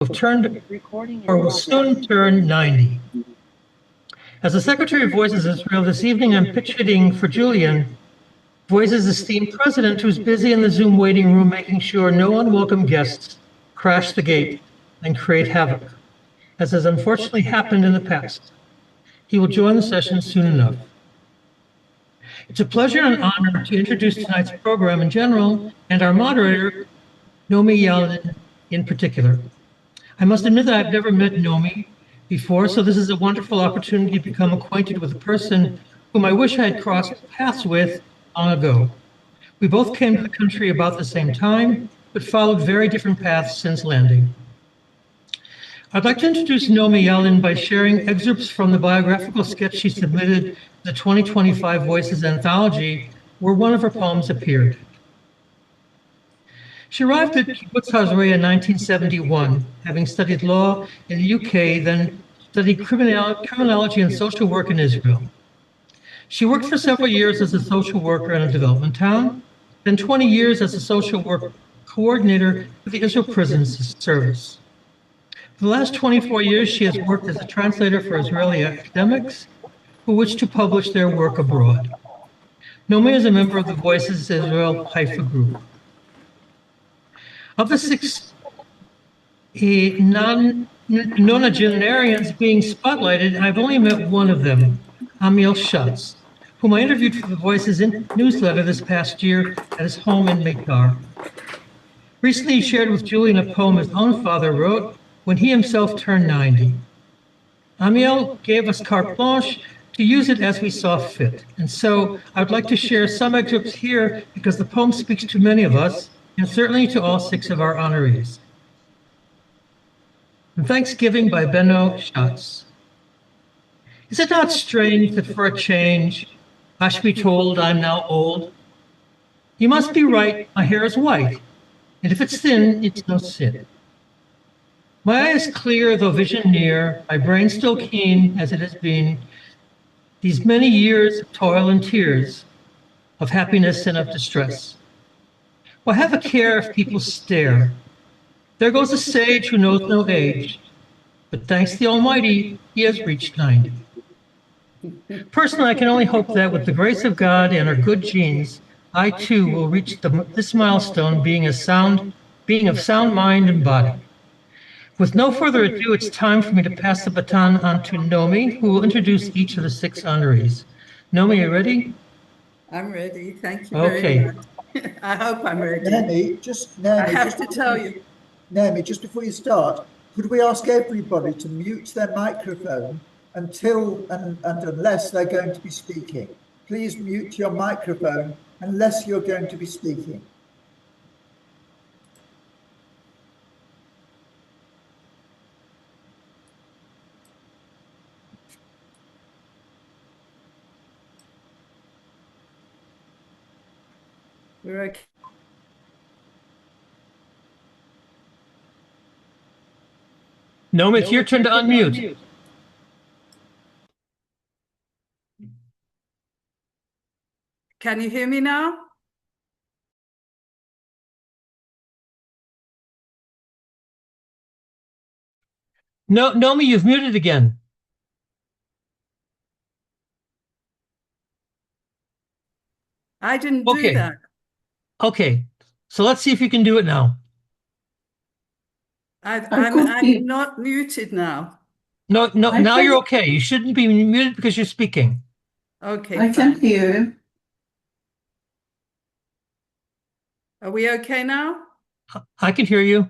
have turned or will soon turn 90. As the Secretary of Voices Israel, this evening I'm pitch hitting for Julian, Voices' esteemed president, who's busy in the Zoom waiting room making sure no unwelcome guests crash the gate and create havoc, as has unfortunately happened in the past. He will join the session soon enough. It's a pleasure and honor to introduce tonight's program in general and our moderator, Naomi Yalin, in particular. I must admit that I've never met Naomi before, so this is a wonderful opportunity to become acquainted with a person whom I wish I had crossed paths with long ago. We both came to the country about the same time, but followed very different paths since landing. I'd like to introduce Naomi Yalin by sharing excerpts from the biographical sketch she submitted to the 2025 Voices Anthology, where one of her poems appeared. She arrived at Kibbutz Hazreya in 1971, having studied law in the UK, then studied criminology and social work in Israel. She worked for several years as a social worker in a development town, then 20 years as a social work coordinator for the Israel Prisons Service. For the last 24 years, she has worked as a translator for Israeli academics who wish to publish their work abroad. Naomi is a member of the Voices Israel Haifa group. Of the 6 nonagenarians being spotlighted, I've only met one of them, Amiel Schotz, whom I interviewed for the Voices newsletter this past year at his home in Mekar. Recently, he shared with Julian a poem his own father wrote when he himself turned 90. Amiel gave us carte blanche to use it as we saw fit, and so I would like to share some excerpts here because the poem speaks to many of us, and certainly to all 6 of our honorees. Thanksgiving by Benno Schatz. Is it not strange that for a change I should be told I'm now old? You must be right, my hair is white, and if it's thin, it's no sin. My eye is clear, though vision near, my brain still keen as it has been, these many years of toil and tears, of happiness and of distress. Well, have a care if people stare. There goes a sage who knows no age, but thanks to the Almighty, he has reached 90. Personally, I can only hope that with the grace of God and our good genes, I too will reach this milestone being of sound mind and body. With no further ado, it's time for me to pass the baton on to Naomi, who will introduce each of the 6 honorees. Naomi, are you ready? I'm ready. Thank you very much. I hope I'm ready. Naomi, I have to tell you. Naomi, just before you start, could we ask everybody to mute their microphone until and unless they're going to be speaking? Please mute your microphone unless you're going to be speaking. We're okay. Naomi, it's your turn to unmute. Can you hear me now? No, Naomi, you've muted again. I didn't do that. Okay, so let's see if you can do it now. I'm not muted now. No, now you're okay. You shouldn't be muted because you're speaking. Okay, I can hear him. Are we okay now? I can hear you.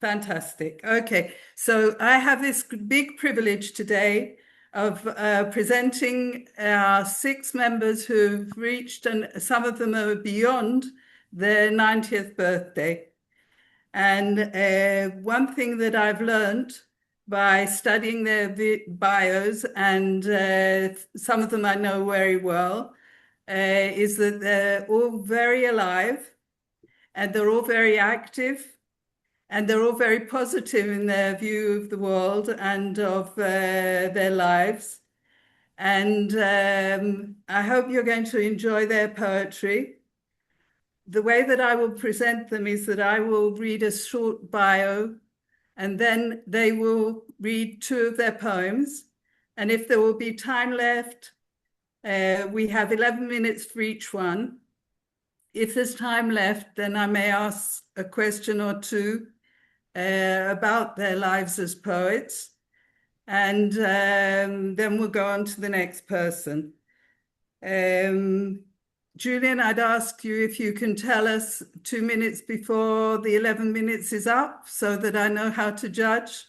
Fantastic. Okay, so I have this big privilege today of presenting our 6 members who've reached, and some of them are beyond their 90th birthday. And one thing that I've learned by studying their bios, and some of them I know very well, is that they're all very alive, and they're all very active, and they're all very positive in their view of the world and of their lives. And I hope you're going to enjoy their poetry. The way that I will present them is that I will read a short bio and then they will read 2 of their poems. And if there will be time left, we have 11 minutes for each one. If there's time left, then I may ask a question or two about their lives as poets. And then we'll go on to the next person. Julian, I'd ask you if you can tell us 2 minutes before the 11 minutes is up so that I know how to judge.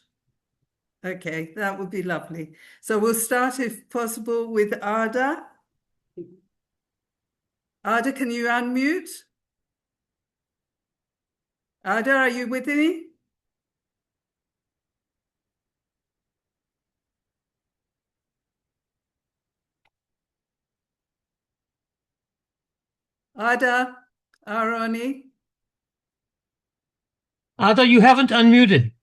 Okay, that would be lovely. So we'll start, if possible, with Ada. Ada, can you unmute? Ada, are you with me? Ada, Aharoni. Ada, you haven't unmuted.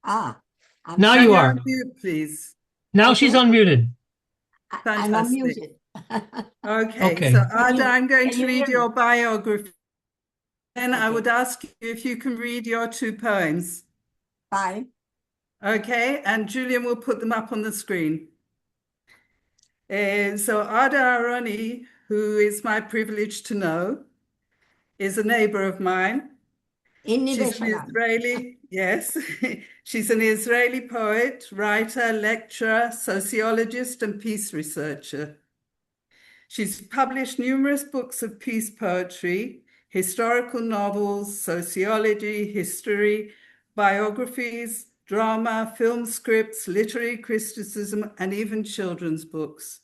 Now Can you you are. unmute, please? Now Okay. she's unmuted. I'm Fantastic. unmuted. Okay, so Ada, I'm going can to you read hear your biography. Then I Okay. would ask you if you can read your 2 poems. Fine. Okay, and Julian will put them up on the screen. So Ada Aharoni, who is my privilege to know, is a neighbor of mine. In She's an Niveshanan. Israeli, yes. She's an Israeli poet, writer, lecturer, sociologist, and peace researcher. She's published numerous books of peace poetry, historical novels, sociology, history, biographies, drama, film scripts, literary criticism, and even children's books.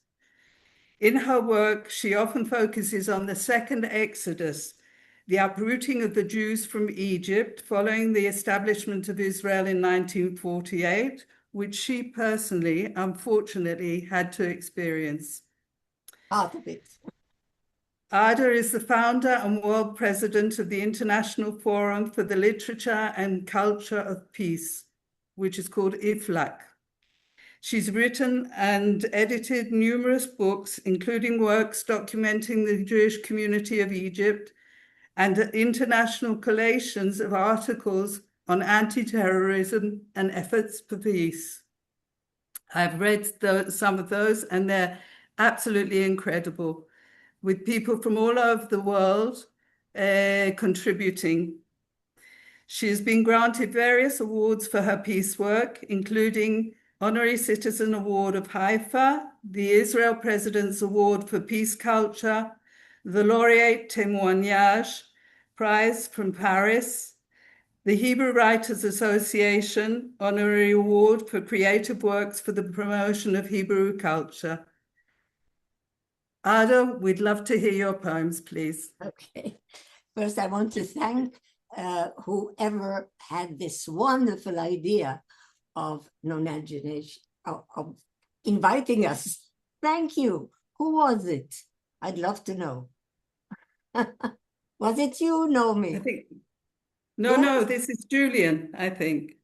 In her work, she often focuses on the second Exodus, the uprooting of the Jews from Egypt following the establishment of Israel in 1948, which she personally, unfortunately, had to experience. Part of it. Ada is the founder and world president of the International Forum for the Literature and Culture of Peace, which is called IFLAC. She's written and edited numerous books, including works documenting the Jewish community of Egypt and international collations of articles on anti-terrorism and efforts for peace. I've read some of those, and they're absolutely incredible, with people from all over the world contributing. She has been granted various awards for her peace work, including Honorary Citizen Award of Haifa, the Israel President's Award for Peace Culture, the Laureate Témoignage Prize from Paris, the Hebrew Writers Association Honorary Award for Creative Works for the Promotion of Hebrew Culture. Ada, we'd love to hear your poems, please. Okay. First, I want to thank whoever had this wonderful idea of nonagenarian, of inviting us. Thank you. Who was it? I'd love to know. Was it you, Naomi? I think, no, Yes. this is Julian, I think.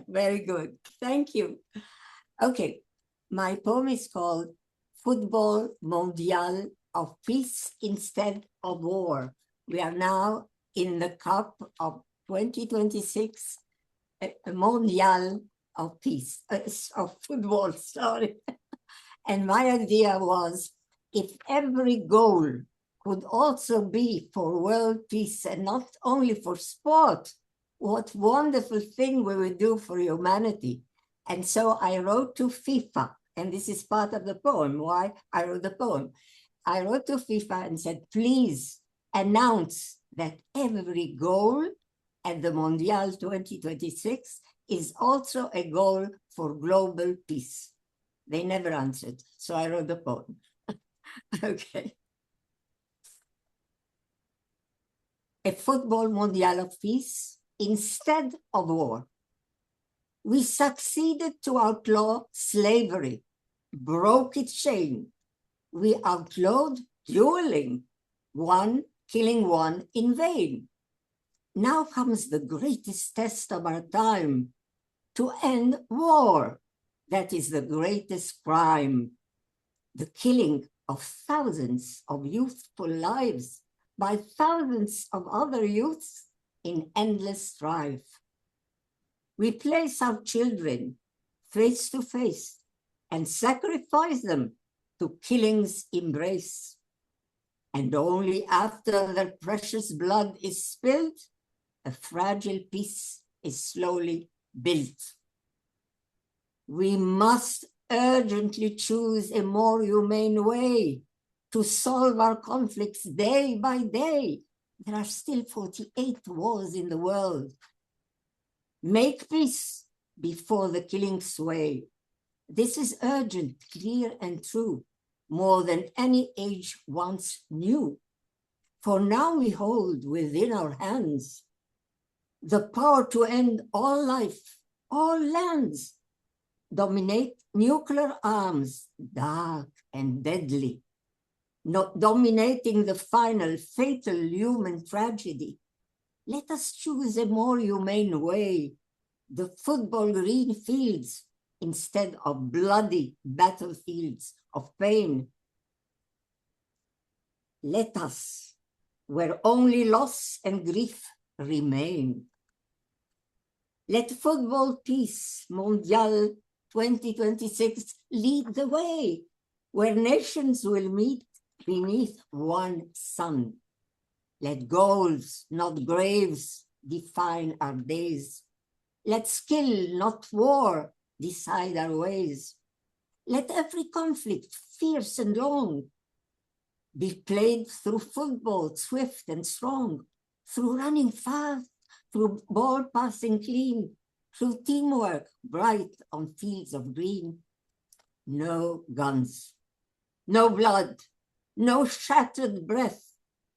Very good. Thank you. Okay, my poem is called Football Mondial of Peace Instead of War. We are now in the cup of 2026, a Mondial of Peace, of football, sorry. And my idea was, if every goal could also be for world peace and not only for sport, what wonderful thing we would do for humanity. And so I wrote to FIFA, and this is part of the poem, why I wrote the poem. I wrote to FIFA and said, please announce that every goal at the Mondial 2026 is also a goal for global peace. They never answered, so I wrote the poem. Okay. A football Mondial of peace instead of war. We succeeded to outlaw slavery, broke its chain. We outlawed dueling, one killing one in vain. Now comes the greatest test of our time, to end war. That is the greatest crime. The killing of thousands of youthful lives by thousands of other youths in endless strife. We place our children face to face and sacrifice them to killing's embrace. And only after their precious blood is spilled, a fragile peace is slowly built. We must urgently choose a more humane way to solve our conflicts day by day. There are still 48 wars in the world. Make peace before the killing sway. This is urgent, clear, and true, more than any age once knew. For now we hold within our hands the power to end all life, all lands, dominate nuclear arms, dark and deadly, not dominating the final fatal human tragedy. Let us choose a more humane way, the football green fields instead of bloody battlefields of pain. Let us, where only loss and grief remain. Let football peace, Mondial 2026, lead the way, where nations will meet beneath one sun. Let goals, not graves, define our days. Let skill, not war, decide our ways. Let every conflict, fierce and long, be played through football, swift and strong, through running fast, through ball passing clean, through teamwork, bright on fields of green. No guns, no blood, no shattered breath,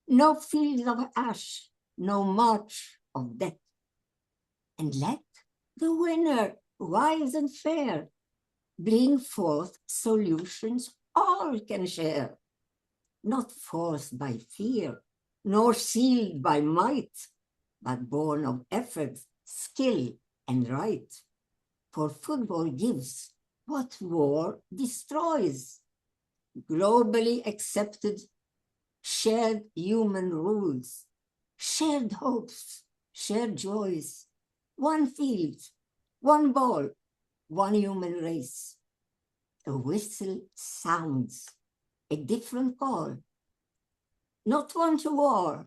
no field of ash, no march of death. And let the winner, wise and fair, bring forth solutions all can share, not forced by fear, nor sealed by might, but born of effort, skill, and right. For football gives what war destroys, globally accepted, shared human rules, shared hopes, shared joys, one field, one ball, one human race. A whistle sounds, a different call, not one to war,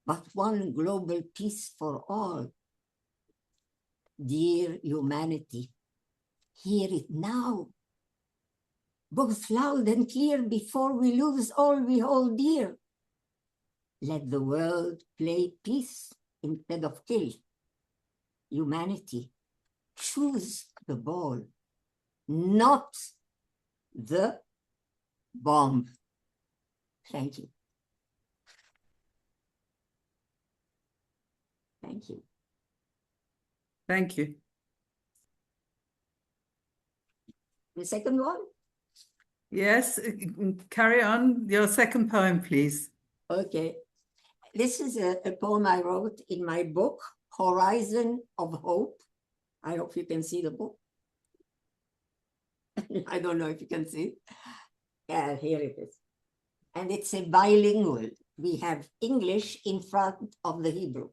but one global peace for all. Dear humanity, hear it now, both loud and clear before we lose all we hold dear. Let the world play peace instead of kill. Humanity, choose the ball, not the bomb. Thank you. Thank you. Thank you. The second one? Yes, carry on. Your second poem, please. Okay. This is a poem I wrote in my book, Horizon of Hope. I hope you can see the book. I don't know if you can see. Yeah, here it is. And it's a bilingual. We have English in front of the Hebrew.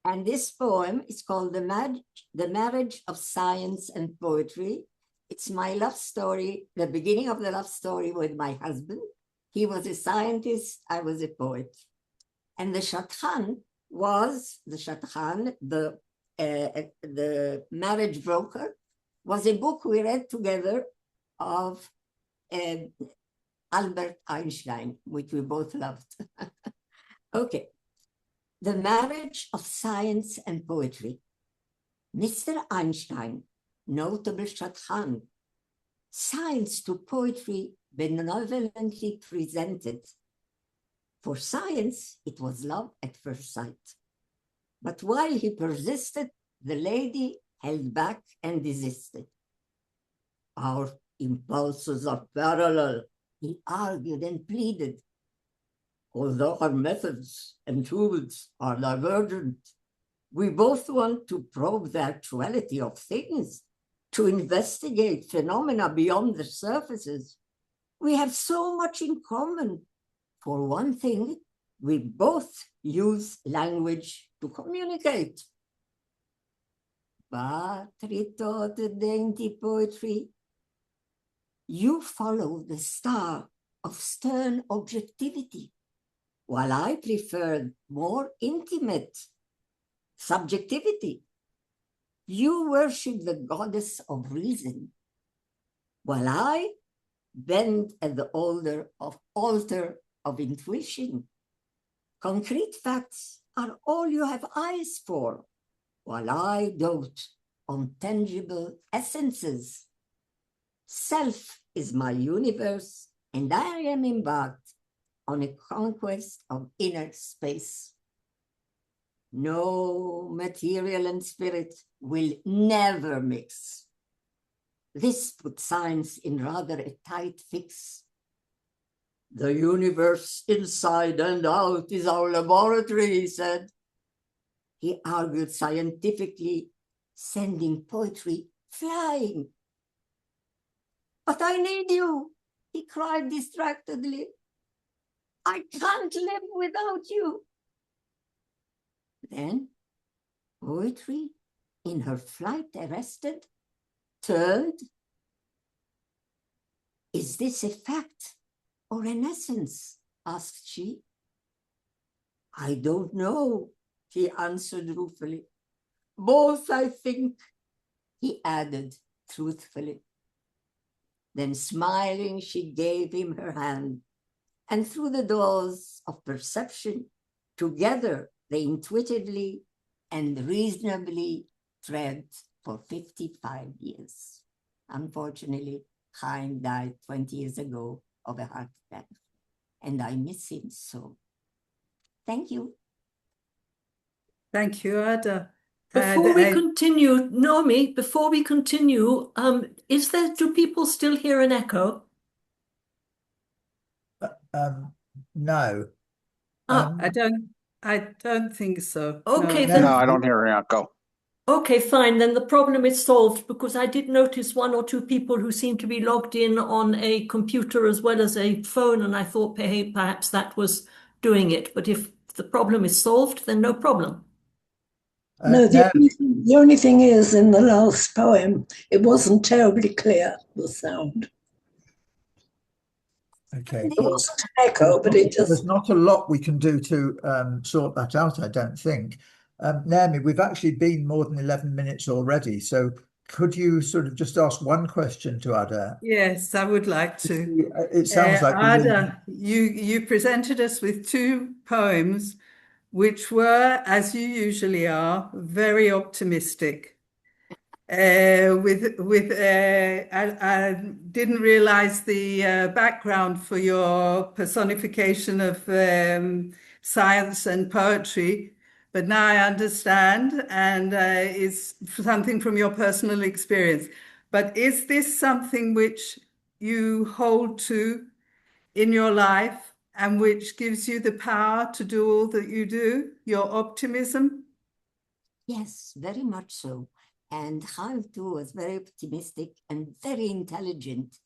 And this poem is called The Marriage of Science and Poetry. It's my love story, the beginning of the love story with my husband. He was a scientist, I was a poet. And the Shadchan was, the marriage broker, was a book we read together of Albert Einstein, which we both loved. Okay. The Marriage of Science and Poetry. Mr. Einstein, notable Shadchan, science to poetry benevolently presented. For science, it was love at first sight. But while he persisted, the lady held back and desisted. Our impulses are parallel, he argued and pleaded. Although our methods and tools are divergent, we both want to probe the actuality of things, to investigate phenomena beyond the surfaces. We have so much in common. For one thing, we both use language to communicate. but retort the dainty poetry, you follow the star of stern objectivity, while I prefer more intimate subjectivity. You worship the goddess of reason, while I bend at the altar of intuition. Concrete facts are all you have eyes for, while I dote on tangible essences. Self is my universe, and I am embarked on a conquest of inner space. No, material and spirit will never mix. This puts science in rather a tight fix. The universe inside and out is our laboratory, he said. He argued scientifically, sending poetry flying. But I need you, he cried distractedly. I can't live without you. Then poetry, in her flight arrested, turned. Is this a fact or an essence? Asked she. I don't know, he answered ruefully. Both, I think, he added truthfully. Then smiling, she gave him her hand, and through the doors of perception, together they intuitively and reasonably tread for 55 years. Unfortunately, Chaim died 20 years ago of a heart attack, and I miss him so. Thank you. Thank you, Ada. Before we continue, Naomi, before we continue, do people still hear an echo? No. I don't think so. Okay, No. then. No, I don't hear an echo. Okay, fine. Then the problem is solved, because I did notice one or two people who seemed to be logged in on a computer as well as a phone, and I thought, hey, perhaps that was doing it. But if the problem is solved, then no problem. No, the only thing is, in the last poem, it wasn't terribly clear, the sound. Okay. It wasn't an echo, but it just... There's not a lot we can do to sort that out, I don't think. Naomi, we've actually been more than 11 minutes already, so could you sort of just ask one question to Ada? Yes, I would like to. It sounds like... Ada, you presented us with two poems which were, as you usually are, very optimistic. I didn't realize the background for your personification of science and poetry, but now I understand, and it's something from your personal experience. But is this something which you hold to in your life, and which gives you the power to do all that you do, your optimism? Yes, very much so. And Chaim too was very optimistic and very intelligent.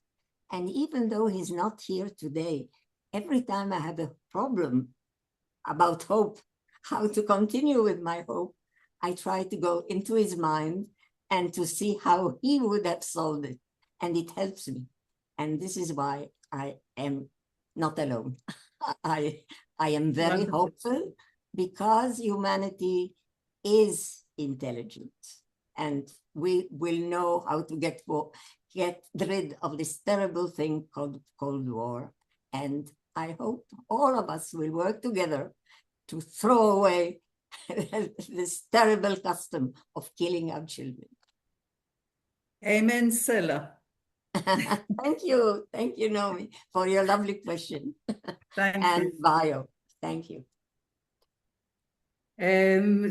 And even though he's not here today, every time I have a problem about hope, how to continue with my hope, I try to go into his mind and to see how he would have solved it. And it helps me. And this is why I am not alone. I am very hopeful, because humanity is intelligent, and we will know how to get rid of this terrible thing called Cold War. And I hope all of us will work together to throw away this terrible custom of killing our children. Amen, Sela. Thank you, Naomi, for your lovely question. Thank and you. bio. Thank you.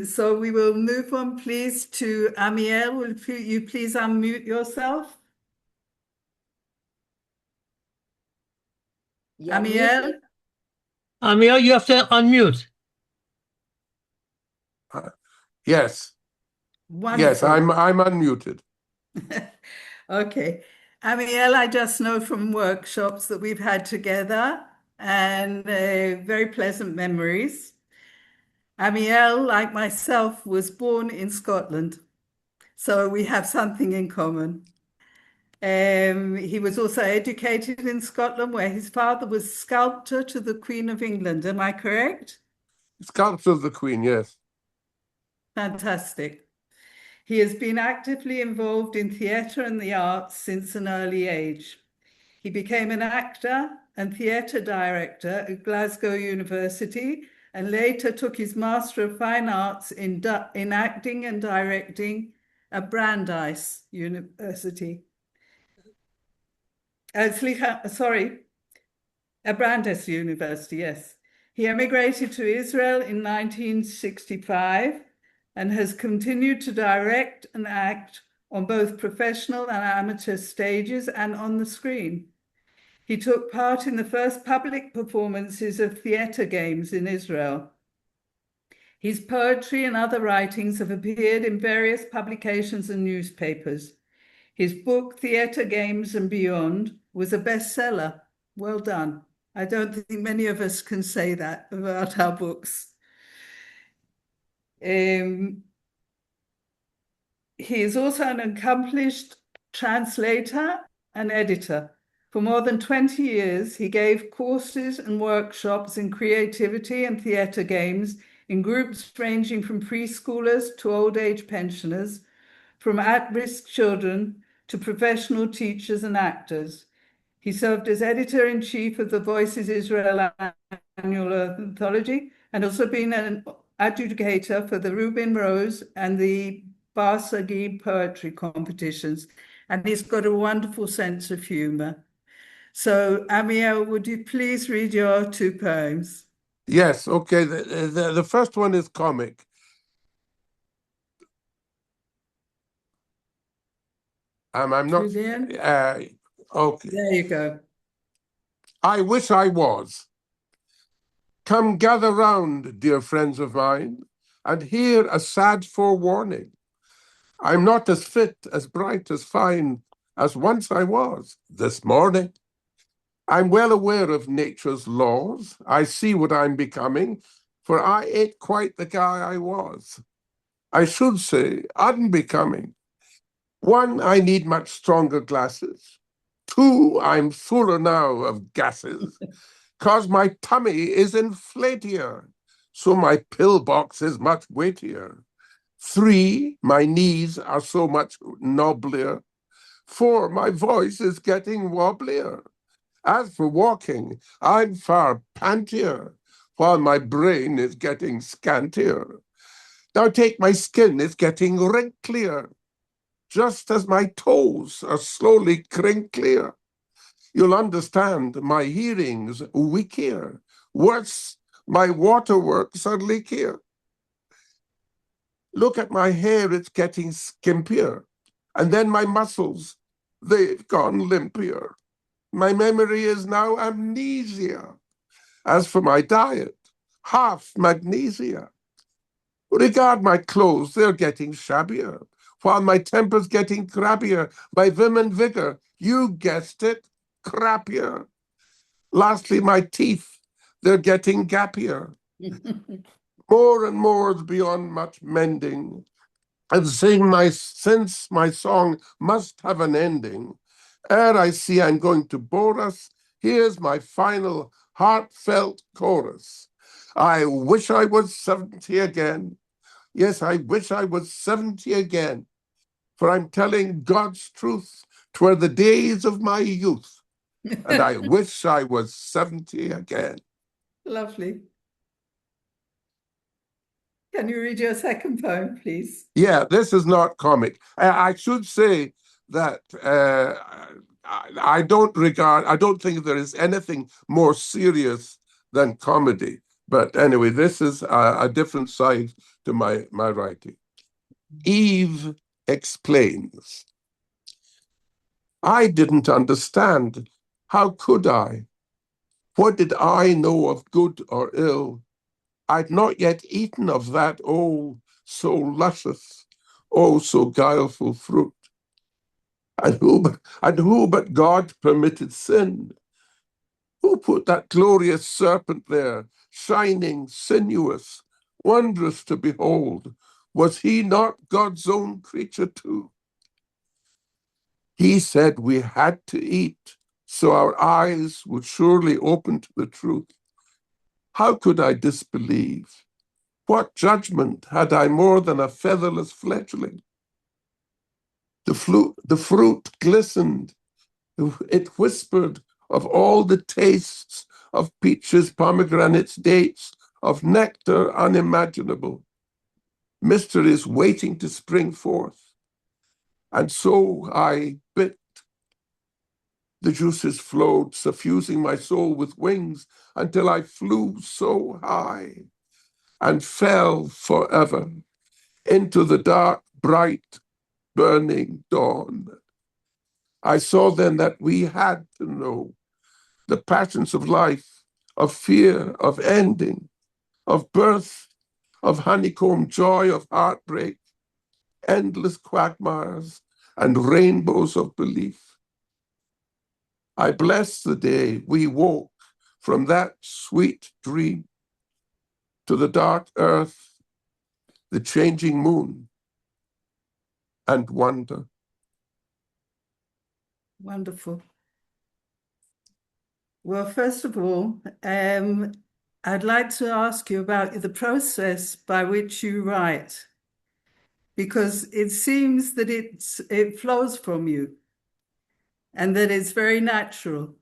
So we will move on, please, to Amiel. Will you please unmute yourself? Amiel? Amiel, you have to unmute. Yes. Wonderful. Yes, I'm unmuted. Okay. Amiel, I just know from workshops that we've had together, and very pleasant memories. Amiel, like myself, was born in Scotland, So we have something in common. He was also educated in Scotland, where his father was sculptor to the Queen of England. Am I correct? Sculptor of the Queen, yes. Fantastic. He has been actively involved in theatre and the arts since an early age. He became an actor and theatre director at Glasgow University and later took his Master of Fine Arts in acting and directing at Brandeis University. At Brandeis University, yes. He emigrated to Israel in 1965 and has continued to direct and act on both professional and amateur stages and on the screen. He took part in the first public performances of theatre games in Israel. His poetry and other writings have appeared in various publications and newspapers. His book, Theatre Games and Beyond, was a bestseller. Well done. I don't think many of us can say that about our books. He is also an accomplished translator and editor. For more than 20 years, he gave courses and workshops in creativity and theatre games in groups ranging from preschoolers to old age pensioners, from at-risk children to professional teachers and actors. He served as editor-in-chief of the Voices Israel annual anthology and also been an adjudicator for the Rubin Rose and the Bar Sagi poetry competitions. And he's got a wonderful sense of humor. So, Amiel, would you please read your two poems? Yes, okay. The first one is comic. I'm not. Julian? Okay. There you go. I wish I was. Come gather round, dear friends of mine, and hear a sad forewarning. I'm not as fit, as bright, as fine as once I was this morning. I'm well aware of nature's laws. I see what I'm becoming, for I ain't quite the guy I was. I should say unbecoming. 1, I need much stronger glasses. 2, I'm fuller now of gases, 'cause my tummy is inflatier, so my pill box is much weightier. 3, my knees are so much knobblier. 4, my voice is getting wobblier. As for walking, I'm far pantier, while my brain is getting scantier. Now take my skin, it's getting wrinklier, just as my toes are slowly crinklier. You'll understand my hearing's weaker. Worse, my waterworks are leakier. Look at my hair, it's getting skimpier. And then my muscles, they've gone limpier. My memory is now amnesia. As for my diet, half magnesia. Regard my clothes, they're getting shabbier, while my temper's getting crappier. My vim and vigor, you guessed it, crappier. Lastly, my teeth, they're getting gappier. More and more's beyond much mending. And since my song must have an ending, ere I see I'm going to bore us, here's my final heartfelt chorus. I wish I was 70 again. Yes, I wish I was 70 again. For I'm telling God's truth, 'twere the days of my youth. And I wish I was 70 again. Lovely. Can you read your second poem, please? Yeah, this is not comic. I should say that I don't think there is anything more serious than comedy. But anyway, this is a different side to my writing. Eve explains. I didn't understand. How could I? What did I know of good or ill? I'd not yet eaten of that, oh, so luscious, oh, so guileful fruit. And who but God permitted sin? Who put that glorious serpent there, shining, sinuous, wondrous to behold, Was he not God's own creature too? He said we had to eat, so our eyes would surely open to the truth. How could I disbelieve? What judgment had I more than a featherless fledgling? The fruit glistened. It whispered of all the tastes of peaches, pomegranates, dates, of nectar unimaginable, mysteries waiting to spring forth. And so I bit. The juices flowed, suffusing my soul with wings until I flew so high and fell forever into the dark, bright, burning dawn. I saw then that we had to know the passions of life, of fear, of ending, of birth, of honeycomb joy, of heartbreak, endless quagmires and rainbows of belief. I bless the day we woke from that sweet dream to the dark earth, the changing moon, and wonder. Wonderful. Well, first of all, I'd like to ask you about the process by which you write, because it seems that it flows from you and that it's very natural.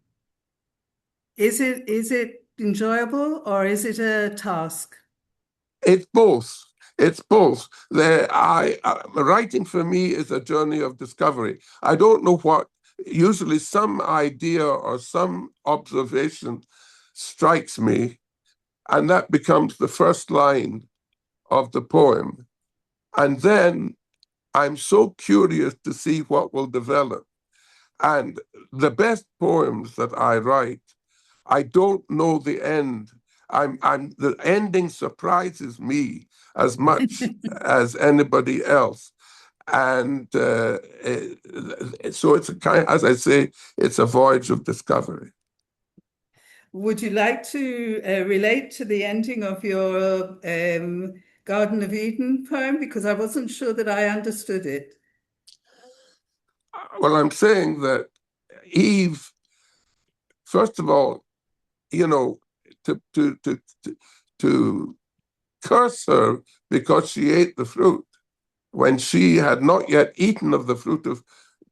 Is it enjoyable or is it a task? It's both. It's both. Writing for me is a journey of discovery. I don't know what, usually some idea or some observation strikes me, and that becomes the first line of the poem. And then I'm so curious to see what will develop. And the best poems that I write, I don't know the end. The ending surprises me as much as anybody else. And so it's a kind, as I say, it's a voyage of discovery. Would you like to relate to the ending of your Garden of Eden poem? Because I wasn't sure that I understood it. Well, I'm saying that Eve, first of all, you know, to curse her because she ate the fruit when she had not yet eaten of the fruit of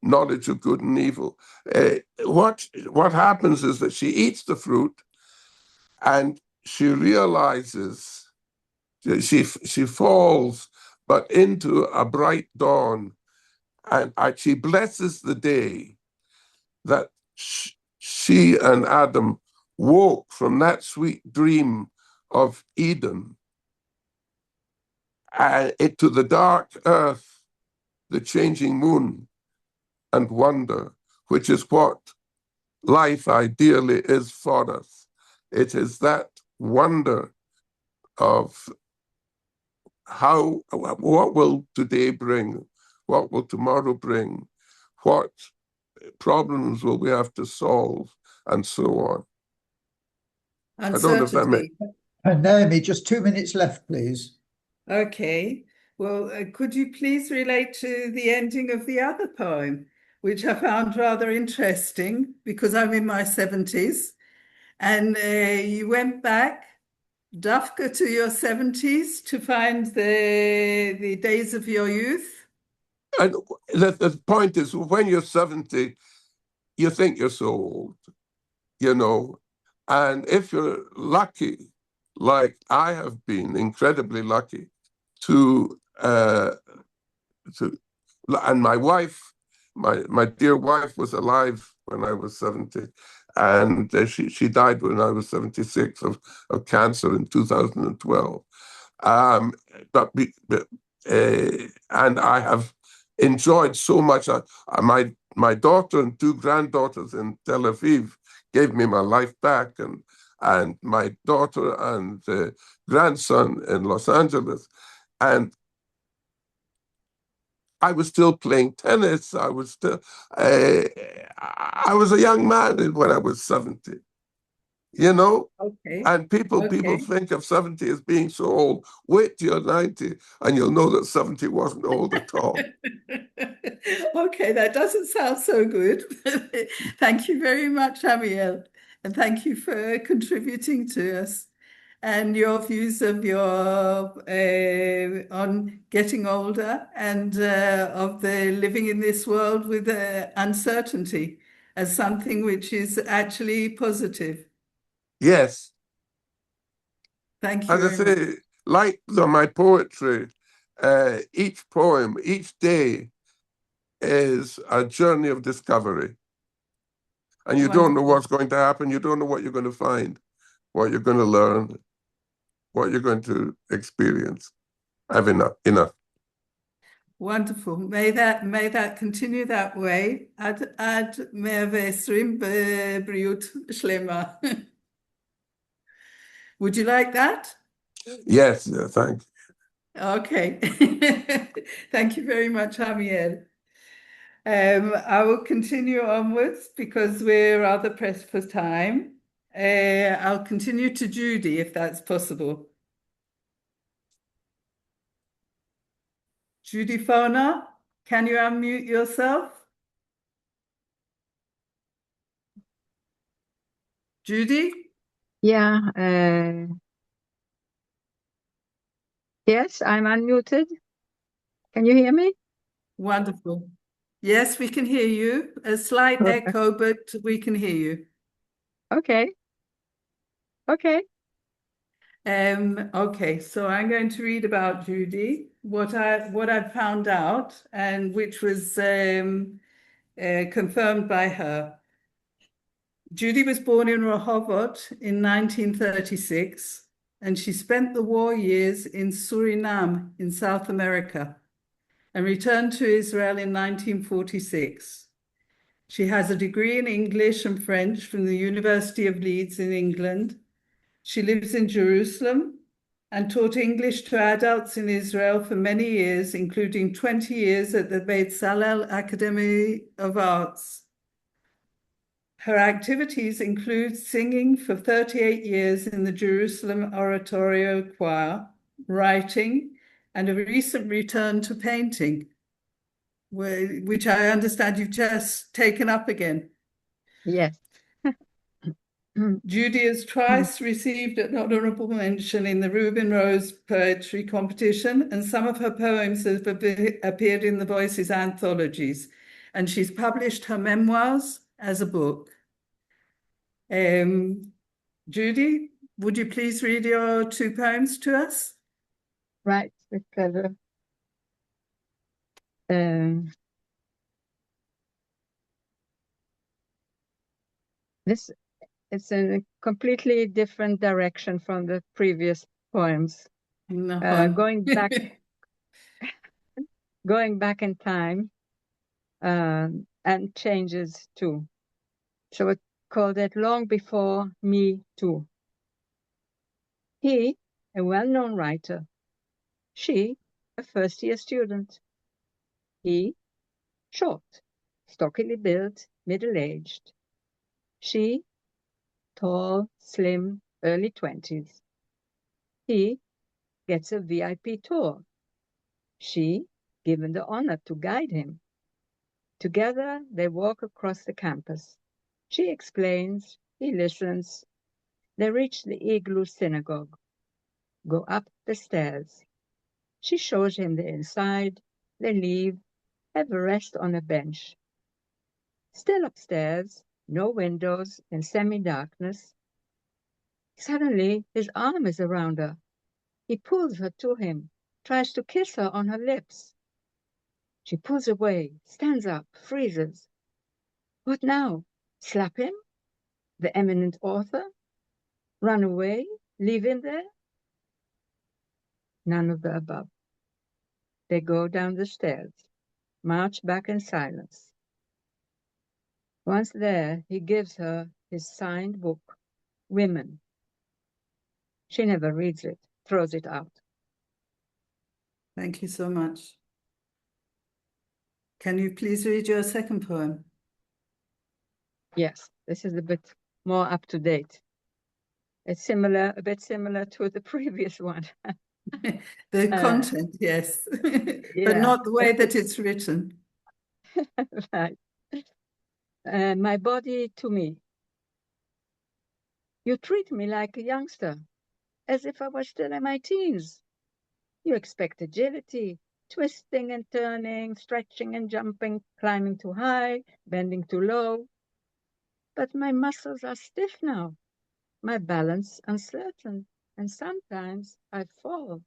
knowledge of good and evil. What happens is that she eats the fruit and she realizes she falls, but into a bright dawn, and she blesses the day that she and Adam woke from that sweet dream of Eden to the dark earth, the changing moon, and wonder, which is what life ideally is for us. It is that wonder of what will today bring, what will tomorrow bring, what problems will we have to solve, and so on. Uncertainty. I don't know if that makes... Naomi, just 2 minutes left, please. Okay. Well, could you please relate to the ending of the other poem, which I found rather interesting because I'm in my 70s, and you went back, Dafka, to your 70s to find the days of your youth? And the point is, when you're 70, you think you're so old, you know, and if you're lucky, like I have been incredibly lucky and my wife, my dear wife was alive when I was 70, and she died when I was 76 of cancer in 2012. And I have enjoyed so much. My daughter and 2 granddaughters in Tel Aviv gave me my life back, and my daughter and grandson in Los Angeles. And I was still playing tennis. I was a young man when I was 70. you know? Okay. And people think of 70 as being so old. Wait till you're 90 and you'll know that 70 wasn't old at all. Okay, that doesn't sound so good. Thank you very much, Amiel, and thank you for contributing to us and your views of your on getting older and of the living in this world with uncertainty as something which is actually positive. Yes. Thank you As I very much. say, like my poetry, each poem, each day is a journey of discovery. And you don't know what's going to happen. You don't know what you're going to find, what you're going to learn, what you're going to experience. I've enough. Wonderful. May that continue that way. Ad mehr vesrim b'briut shlema. Would you like that? Yes, thank you. Okay. Thank you very much, Amiel. I will continue onwards because we're rather pressed for time. I'll continue to Judy if that's possible. Judy Foner, can you unmute yourself? Judy? Yeah. Yes, I'm unmuted. Can you hear me? Wonderful. Yes, we can hear you. A slight Perfect. echo, but we can hear you. Okay. Okay. Okay, so I'm going to read about Judy, what I found out, and which was confirmed by her. Judy was born in Rehovot in 1936, and she spent the war years in Suriname in South America, and returned to Israel in 1946. She has a degree in English and French from the University of Leeds in England. She lives in Jerusalem and taught English to adults in Israel for many years, including 20 years at the Beit Salel Academy of Arts. Her activities include singing for 38 years in the Jerusalem Oratorio Choir, writing, and a recent return to painting, which I understand you've just taken up again. Yes. Judy has twice received an honorable mention in the Reuben Rose Poetry Competition, and some of her poems have appeared in the Voices anthologies, and she's published her memoirs as a book. Judy, would you please read your 2 poems to us? Right, with pleasure. This is in a completely different direction from the previous poems. Going back in time, and changes too. So I called it Long Before Me Too. He, a well-known writer. She, a first-year student. He, short, stockily built, middle-aged. She, tall, slim, early 20s. He gets a VIP tour. She, given the honor to guide him. Together, they walk across the campus. She explains, he listens. They reach the Igloo Synagogue, go up the stairs. She shows him the inside. They leave, have a rest on a bench. Still upstairs, no windows, in semi-darkness. Suddenly, his arm is around her. He pulls her to him, tries to kiss her on her lips. She pulls away, stands up, freezes. What now? Slap him? The eminent author? Run away? Leave him there? None of the above. They go down the stairs, march back in silence. Once there, he gives her his signed book, Women. She never reads it, throws it out. Thank you so much. Can you please read your second poem? Yes, this is a bit more up to date. It's similar, a bit similar to the previous one. The content, yes, but yeah, not the way that it's written. right. My body to me. You treat me like a youngster, as if I was still in my teens. You expect agility, twisting and turning, stretching and jumping, climbing too high, bending too low. But my muscles are stiff now, my balance uncertain, and sometimes I fall.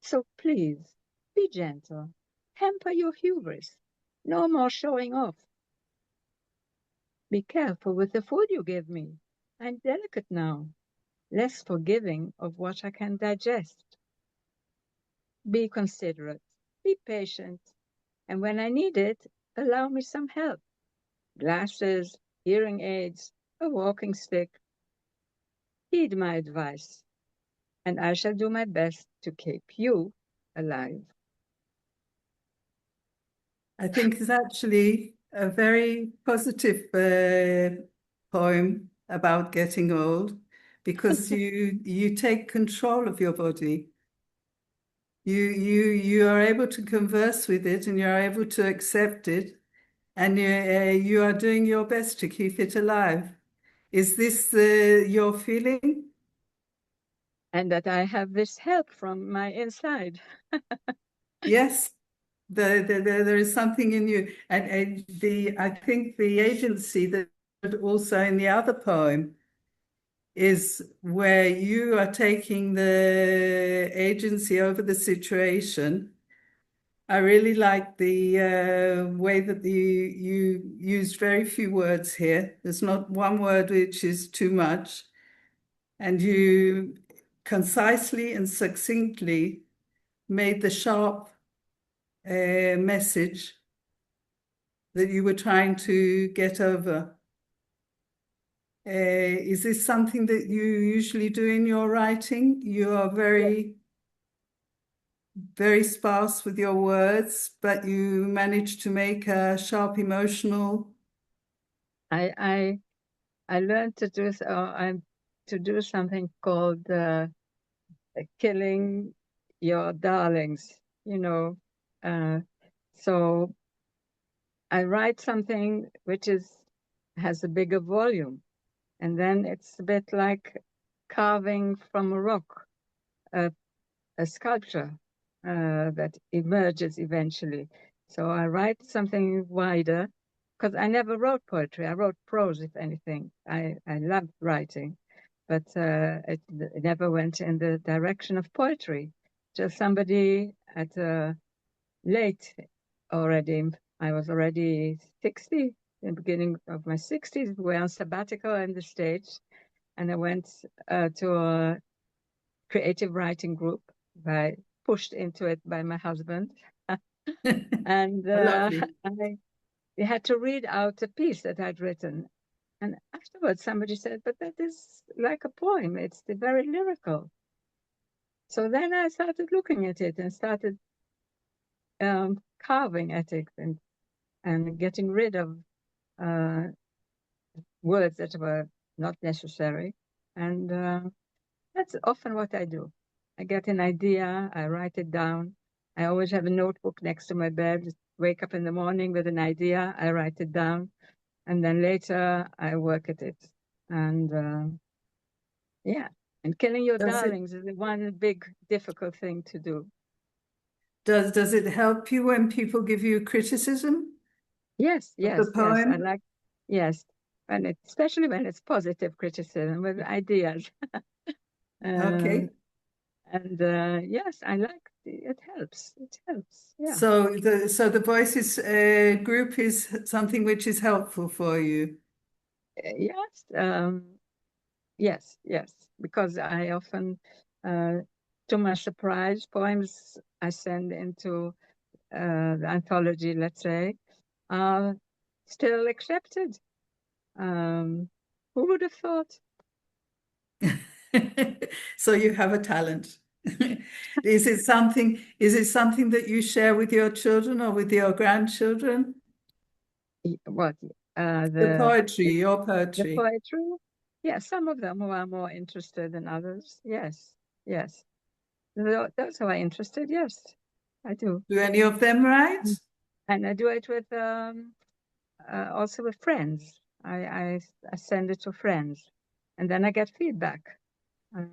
So please, be gentle, hamper your hubris, no more showing off. Be careful with the food you give me. I'm delicate now, less forgiving of what I can digest. Be considerate, be patient, and when I need it, allow me some help. Glasses, hearing aids, a walking stick. Heed my advice, and I shall do my best to keep you alive. I think it's actually a very positive poem about getting old, because you take control of your body. You are able to converse with it, and you're able to accept it, and you are doing your best to keep it alive. Is this your feeling? And that I have this help from my inside. Yes, there is something in you, and I think the agency that also in the other poem is where you are taking the agency over the situation. I really like the way that you used very few words here. There's not one word which is too much, and you concisely and succinctly made the sharp message that you were trying to get over. Is this something that you usually do in your writing? You are very, very sparse with your words, but you manage to make a sharp emotional. I learned to do something called killing your darlings, you know. So I write something which has a bigger volume, and then it's a bit like carving from a rock, a sculpture that emerges eventually. So I write something wider, because I never wrote poetry. I wrote prose, if anything. I loved writing, but it never went in the direction of poetry. Just somebody at late already. I was already 60, in the beginning of my 60s. We were on sabbatical in the States, and I went to a creative writing group, pushed into it by my husband. And I had to read out a piece that I'd written. And afterwards, somebody said, but that is like a poem. It's very lyrical. So then I started looking at it and started carving at it and getting rid of words that were not necessary. And that's often what I do. I get an idea, I write it down. I always have a notebook next to my bed. Wake up in the morning with an idea, I write it down. And then later I work at it. And yeah, and killing your darlings is one big difficult thing to do. Does it help you when people give you criticism? Yes, yes, the poem? yes. Yes, and especially when it's positive criticism with ideas. Okay. And yes, I like it. Helps. It helps. Yeah. So the Voices group is something which is helpful for you. Yes. Yes. Because I often, to my surprise, poems I send into the anthology, let's say, are still accepted. Who would have thought? So you have a talent. Is it something that you share with your children or with your grandchildren? What? The poetry, your poetry. The poetry? Yes, some of them who are more interested than others. Yes, yes. Those who are interested, yes, I do. Do any of them write? And I do it with also with friends. I send it to friends, and then I get feedback. Naomi,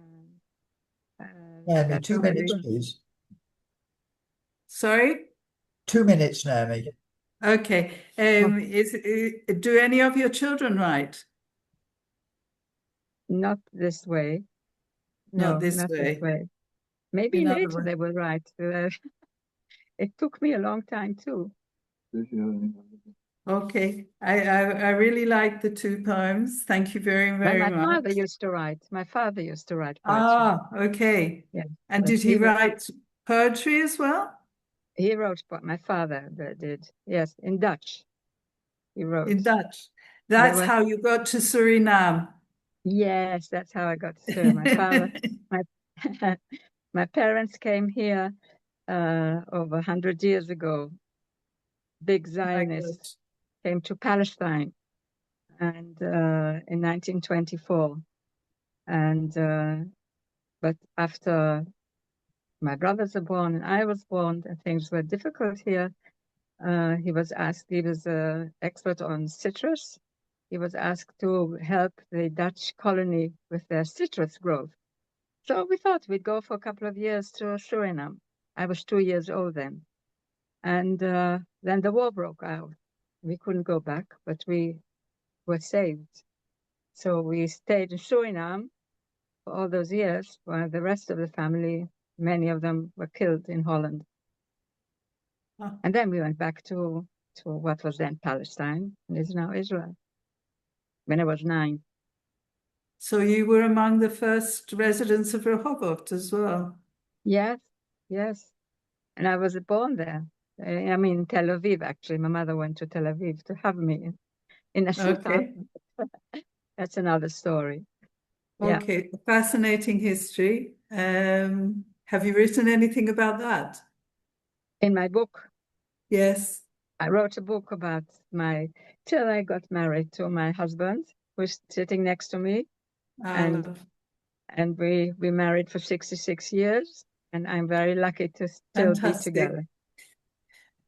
That's 2 very minutes, good. please. Sorry? 2 minutes, Naomi. Okay. Do any of your children write? Not this way. No, Not this not this way. way. Maybe In other later words. they will write. It took me a long time too. Okay. I really like the two poems. Thank you very, Well, very my much. father used to write. My father used to write poetry. Ah, okay. Yeah, And but did he write poetry as well? He wrote, my father did. Yes, in Dutch. He wrote. In Dutch. That's how you got to Suriname. Yes, that's how I got to Suriname. My father, my parents came here over 100 years ago. Big Zionists came to Palestine, and in 1924. And but after my brothers were born and I was born, and things were difficult here. He was an expert on citrus. He was asked to help the Dutch colony with their citrus growth. So we thought we'd go for a couple of years to Suriname. I was 2 years old then. And then the war broke out. We couldn't go back, but we were saved. So we stayed in Suriname for all those years, while the rest of the family, many of them were killed in Holland. Oh. And then we went back to what was then Palestine and is now Israel, when I was 9. So you were among the first residents of Rehovot as well? Yes, yes. And I was born there. I mean, Tel Aviv, actually. My mother went to Tel Aviv to have me in a Okay. That's another story. Okay, yeah. Fascinating history. Have you written anything about that? In my book? Yes. I wrote a book about till I got married to my husband, who's sitting next to me. And we married for 66 years, and I'm very lucky to still be together.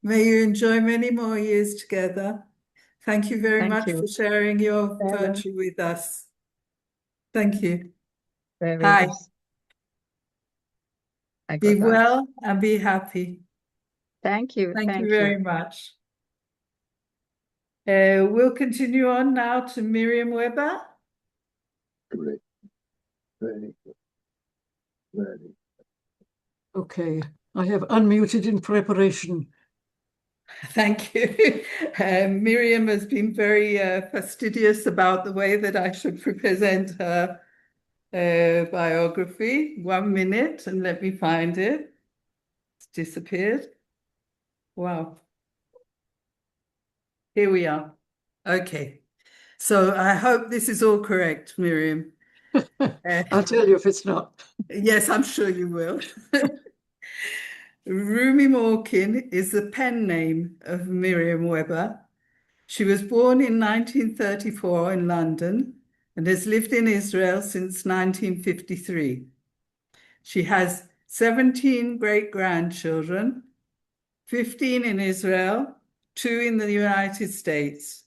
May you enjoy many more years together. Thank you very much for sharing your poetry with us. Thank you. Hi. Be well and be happy. Thank you. Thank you very much. We'll continue on now to Miriam Webber. Great. Very good. Very good. Okay, I have unmuted in preparation. Thank you. Miriam has been very fastidious about the way that I should present her biography. 1 minute, and let me find it. It's disappeared. Wow. Here we are. Okay. So I hope this is all correct, Miriam. I'll tell you if it's not. Yes, I'm sure you will. Rumi Morkin is the pen name of Miriam Webber. She was born in 1934 in London and has lived in Israel since 1953. She has 17 great-grandchildren, 15 in Israel, 2 in the United States.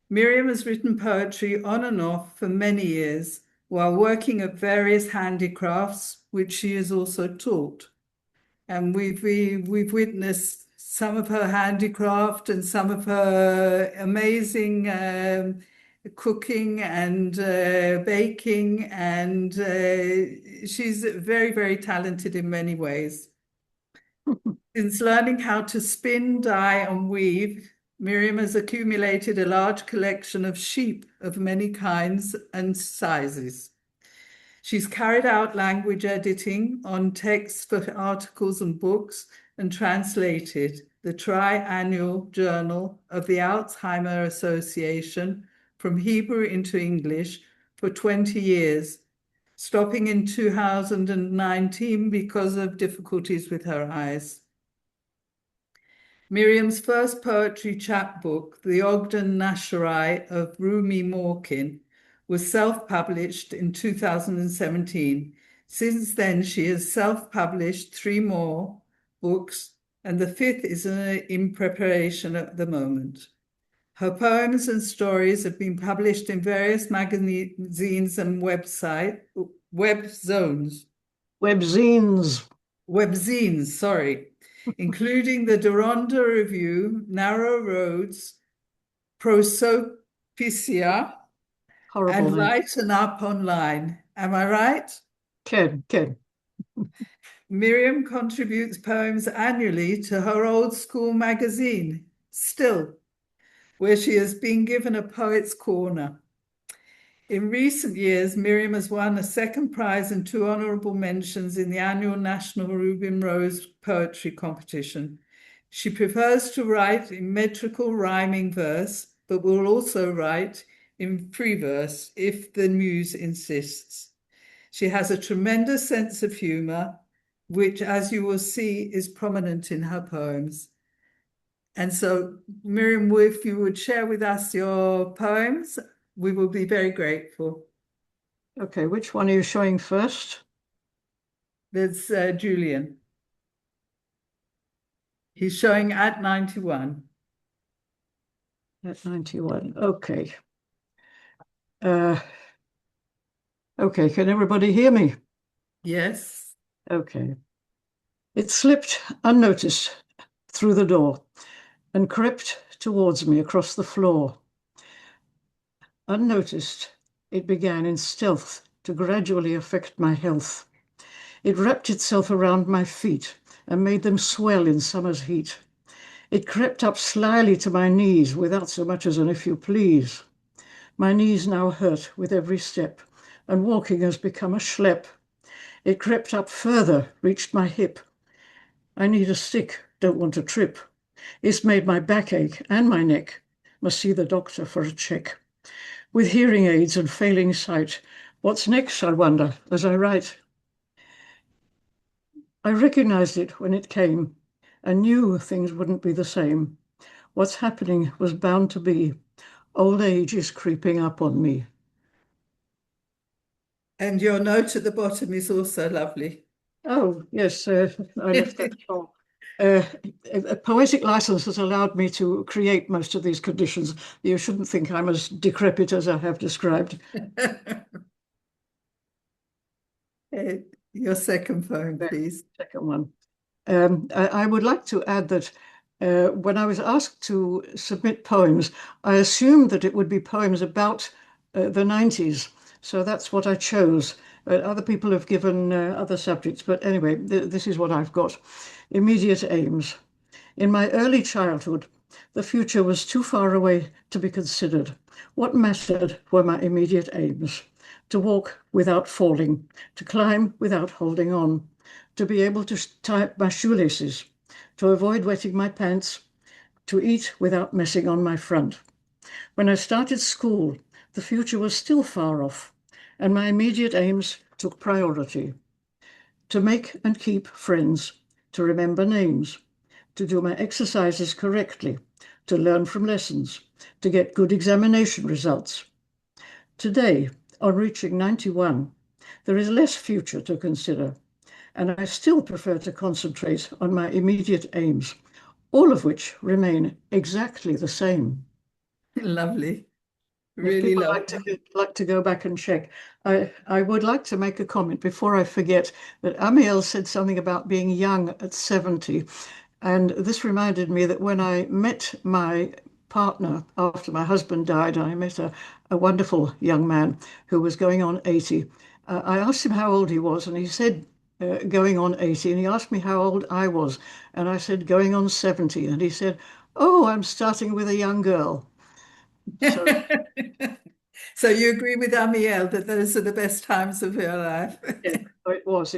Miriam has written poetry on and off for many years while working at various handicrafts, which she has also taught. And we've witnessed some of her handicraft and some of her amazing cooking and baking, and she's very, very talented in many ways. Since learning how to spin, dye, and weave, Miriam has accumulated a large collection of sheep of many kinds and sizes. She's carried out language editing on texts for articles and books and translated the tri-annual journal of the Alzheimer Association from Hebrew into English for 20 years, stopping in 2019 because of difficulties with her eyes. Miriam's first poetry chapbook, The Ogden Nasharai of Rumi Morkin, was self-published in 2017. Since then, she has self-published 3 more books, and the 5th is in preparation at the moment. Her poems and stories have been published in various magazines and webzines, including the Deronda Review, Narrow Roads, Prosopicia, and Lighten Up Online. Am I right? Ken. Miriam contributes poems annually to her old school magazine, Still, where she has been given a Poet's Corner. In recent years, Miriam has won a 2nd prize and 2 honorable mentions in the annual National Reuben Rose Poetry Competition. She prefers to write in metrical rhyming verse, but will also write in free verse if the muse insists. She has a tremendous sense of humor, which, as you will see, is prominent in her poems. And so, Miriam, if you would share with us your poems, we will be very grateful. Okay, which one are you showing first? There's Julian. He's showing at 91. At 91, okay. Okay, can everybody hear me? Yes. Okay. It slipped unnoticed through the door and crept towards me across the floor. Unnoticed, it began in stealth to gradually affect my health. It wrapped itself around my feet and made them swell in summer's heat. It crept up slyly to my knees without so much as an "if you please." My knees now hurt with every step, and walking has become a schlep. It crept up further, reached my hip. I need a stick, don't want to trip. It's made my back ache and my neck. Must see the doctor for a check. With hearing aids and failing sight, what's next, I wonder, as I write? I recognized it when it came and knew things wouldn't be the same. What's happening was bound to be. Old age is creeping up on me. And your note at the bottom is also lovely. Oh, yes, I left that for. A poetic license has allowed me to create most of these conditions. You shouldn't think I'm as decrepit as I have described. Your second poem, please. Second one. I would like to add that when I was asked to submit poems, I assumed that it would be poems about the 90s. So that's what I chose. Other people have given other subjects, but anyway, this is what I've got. Immediate aims. In my early childhood, the future was too far away to be considered. What mattered were my immediate aims: to walk without falling, to climb without holding on, to be able to tie up my shoelaces, to avoid wetting my pants, to eat without messing on my front. When I started school, the future was still far off, and my immediate aims took priority: to make and keep friends, to remember names, to do my exercises correctly, to learn from lessons, to get good examination results. Today, on reaching 91, there is less future to consider, and I still prefer to concentrate on my immediate aims, all of which remain exactly the same. Lovely. Really lovely. Like to go back and check. I would like to make a comment before I forget that Amiel said something about being young at 70. And this reminded me that when I met my partner after my husband died, I met a wonderful young man who was going on 80. I asked him how old he was, and he said going on 80. And he asked me how old I was, and I said going on 70. And he said, "Oh, I'm starting with a young girl." So you agree with Amiel that those are the best times of your life? Yeah, it was,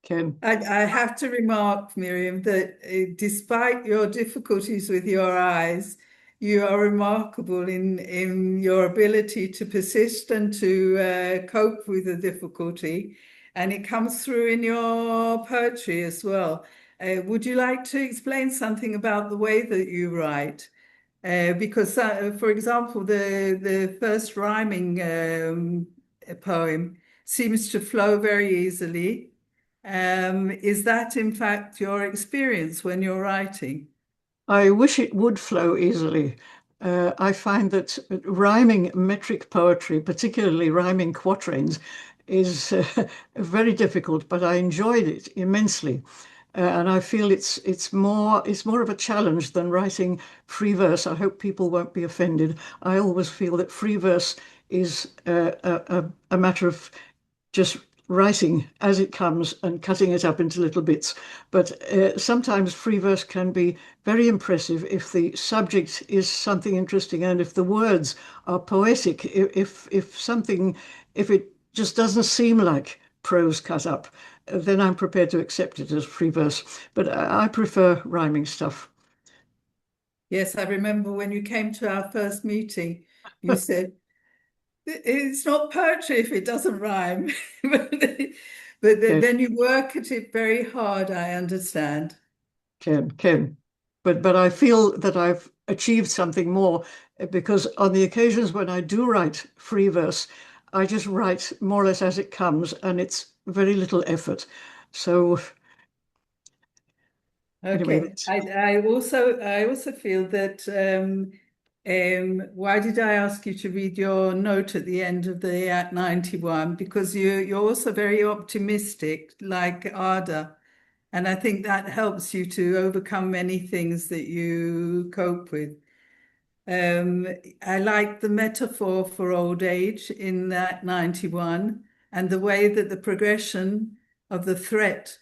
Ken. I have to remark, Miriam, that despite your difficulties with your eyes, you are remarkable in your ability to persist and to cope with the difficulty. And it comes through in your poetry as well. Would you like to explain something about the way that you write? because, for example, the first rhyming poem seems to flow very easily. Is that, in fact, your experience when you're writing? I wish it would flow easily. I find that rhyming metric poetry, particularly rhyming quatrains, is very difficult, but I enjoyed it immensely. And I feel it's more of a challenge than writing free verse. I hope people won't be offended. I always feel that free verse is a matter of just writing as it comes and cutting it up into little bits. But sometimes free verse can be very impressive if the subject is something interesting and if the words are poetic, if it just doesn't seem like prose cut up, then I'm prepared to accept it as free verse. But I prefer rhyming stuff. Yes, I remember when you came to our first meeting, you said, it's not poetry if it doesn't rhyme. But then you work at it very hard, I understand. Can. But I feel that I've achieved something more because on the occasions when I do write free verse, I just write more or less as it comes and it's very little effort. So Okay. Anyway, I also feel that why did I ask you to read your note at the end of the at 91? Because you're also very optimistic, like Ada. And I think that helps you to overcome many things that you cope with. I like the metaphor for old age in that 91 and the way that the progression of the threat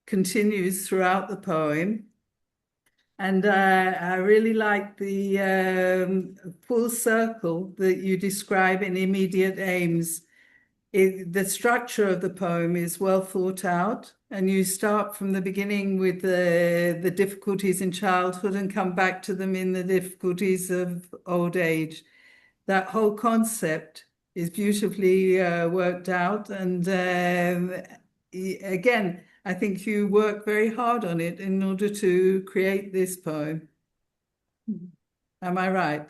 continues throughout the poem. And I really like the full circle that you describe in immediate aims. The structure of the poem is well thought out, and you start from the beginning with the difficulties in childhood and come back to them in the difficulties of old age. That whole concept is beautifully worked out. And again, I think you work very hard on it in order to create this poem. Am I right?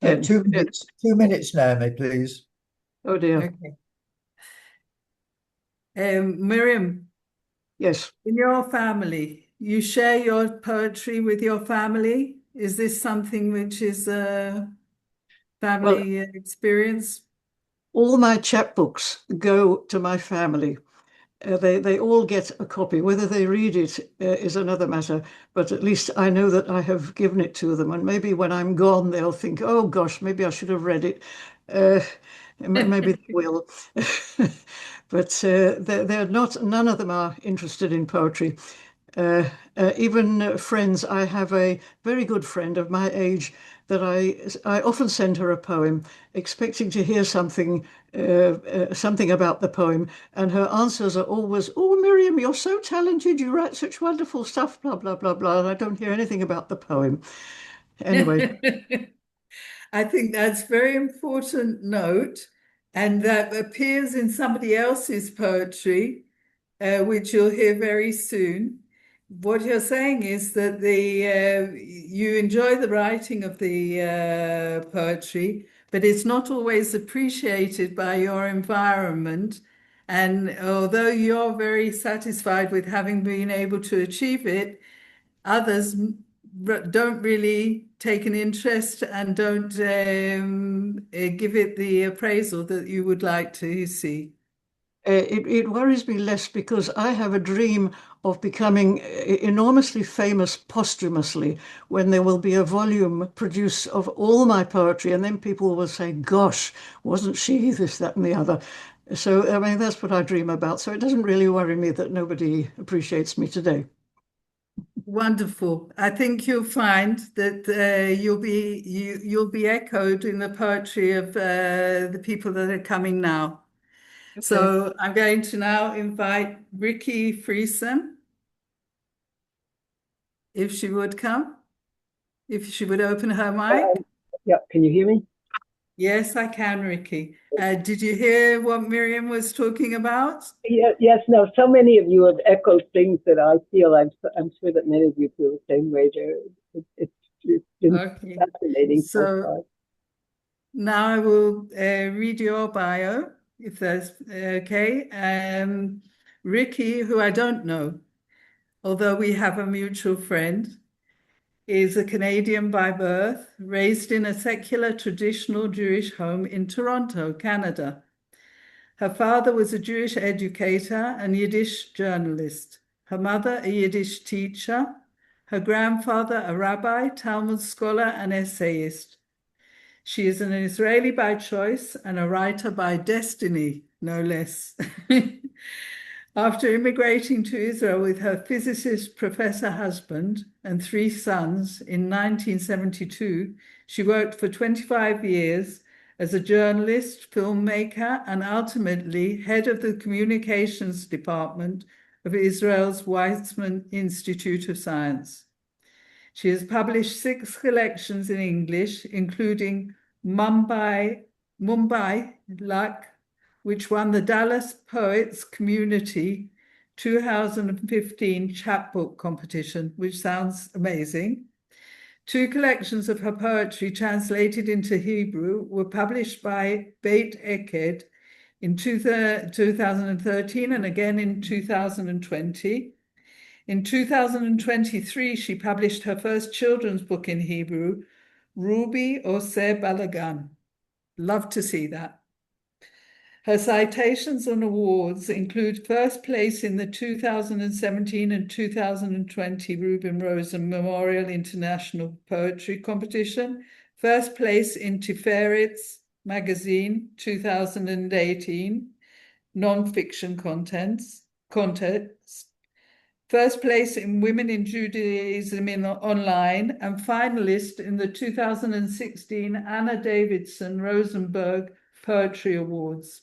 2 minutes, 2 minutes, Naomi, please. Oh dear. Okay. Miriam, Yes. in your family, you share your poetry with your family? Is this something which is a family experience? All my chapbooks go to my family. They all get a copy. Whether they read it is another matter, but at least I know that I have given it to them. And maybe when I'm gone, they'll think, oh gosh, maybe I should have read it. Maybe they will. But they're not, none of them are interested in poetry. Even friends, I have a very good friend of my age that I often send her a poem, expecting to hear something about the poem, and her answers are always, "Oh, Miriam, you're so talented. You write such wonderful stuff." Blah blah blah blah. And I don't hear anything about the poem. Anyway, I think that's a very important note, and that appears in somebody else's poetry, which you'll hear very soon. What you're saying is that you enjoy the writing of the poetry, but it's not always appreciated by your environment. And although you're very satisfied with having been able to achieve it, others don't really take an interest and don't give it the appraisal that you would like to see. it worries me less because I have a dream of becoming enormously famous posthumously when there will be a volume produced of all my poetry, and then people will say, gosh, wasn't she this, that, and the other? So, I mean, that's what I dream about. So it doesn't really worry me that nobody appreciates me today. Wonderful. I think you'll find that you'll be echoed in the poetry of the people that are coming now. Okay. So I'm going to now invite Ricky Friesem, if she would come, if she would open her mic. Yeah, can you hear me? Yes, I can, Ricky. Did you hear what Miriam was talking about? Yes, no, so many of you have echoed things that I feel. I'm sure that many of you feel the same way. It's It's been Okay. fascinating so So far. now I will read your bio, if that's okay. Ricky, who I don't know, although we have a mutual friend, is a Canadian by birth, raised in a secular traditional Jewish home in Toronto, Canada. Her father was a Jewish educator and Yiddish journalist. Her mother, a Yiddish teacher. Her grandfather, a rabbi, Talmud scholar, and essayist. She is an Israeli by choice and a writer by destiny, no less. After immigrating to Israel with her physicist professor husband and 3 sons in 1972, she worked for 25 years as a journalist, filmmaker, and ultimately head of the communications department of Israel's Weizmann Institute of Science. She has published 6 collections in English, including Mumbai Luck, which won the Dallas Poets Community 2015 chapbook competition, which sounds amazing. 2 collections of her poetry translated into Hebrew were published by Beit Eked in 2013 and again in 2020. In 2023, she published her first children's book in Hebrew, Ruby Oseh Balagan. Love to see that. Her citations and awards include first place in the 2017 and 2020 Reuben Rosen Memorial International Poetry Competition, first place in Tiferet's magazine 2018 non-fiction contest, first place in Women in Judaism Online, and finalist in the 2016 Anna Davidson Rosenberg Poetry Awards.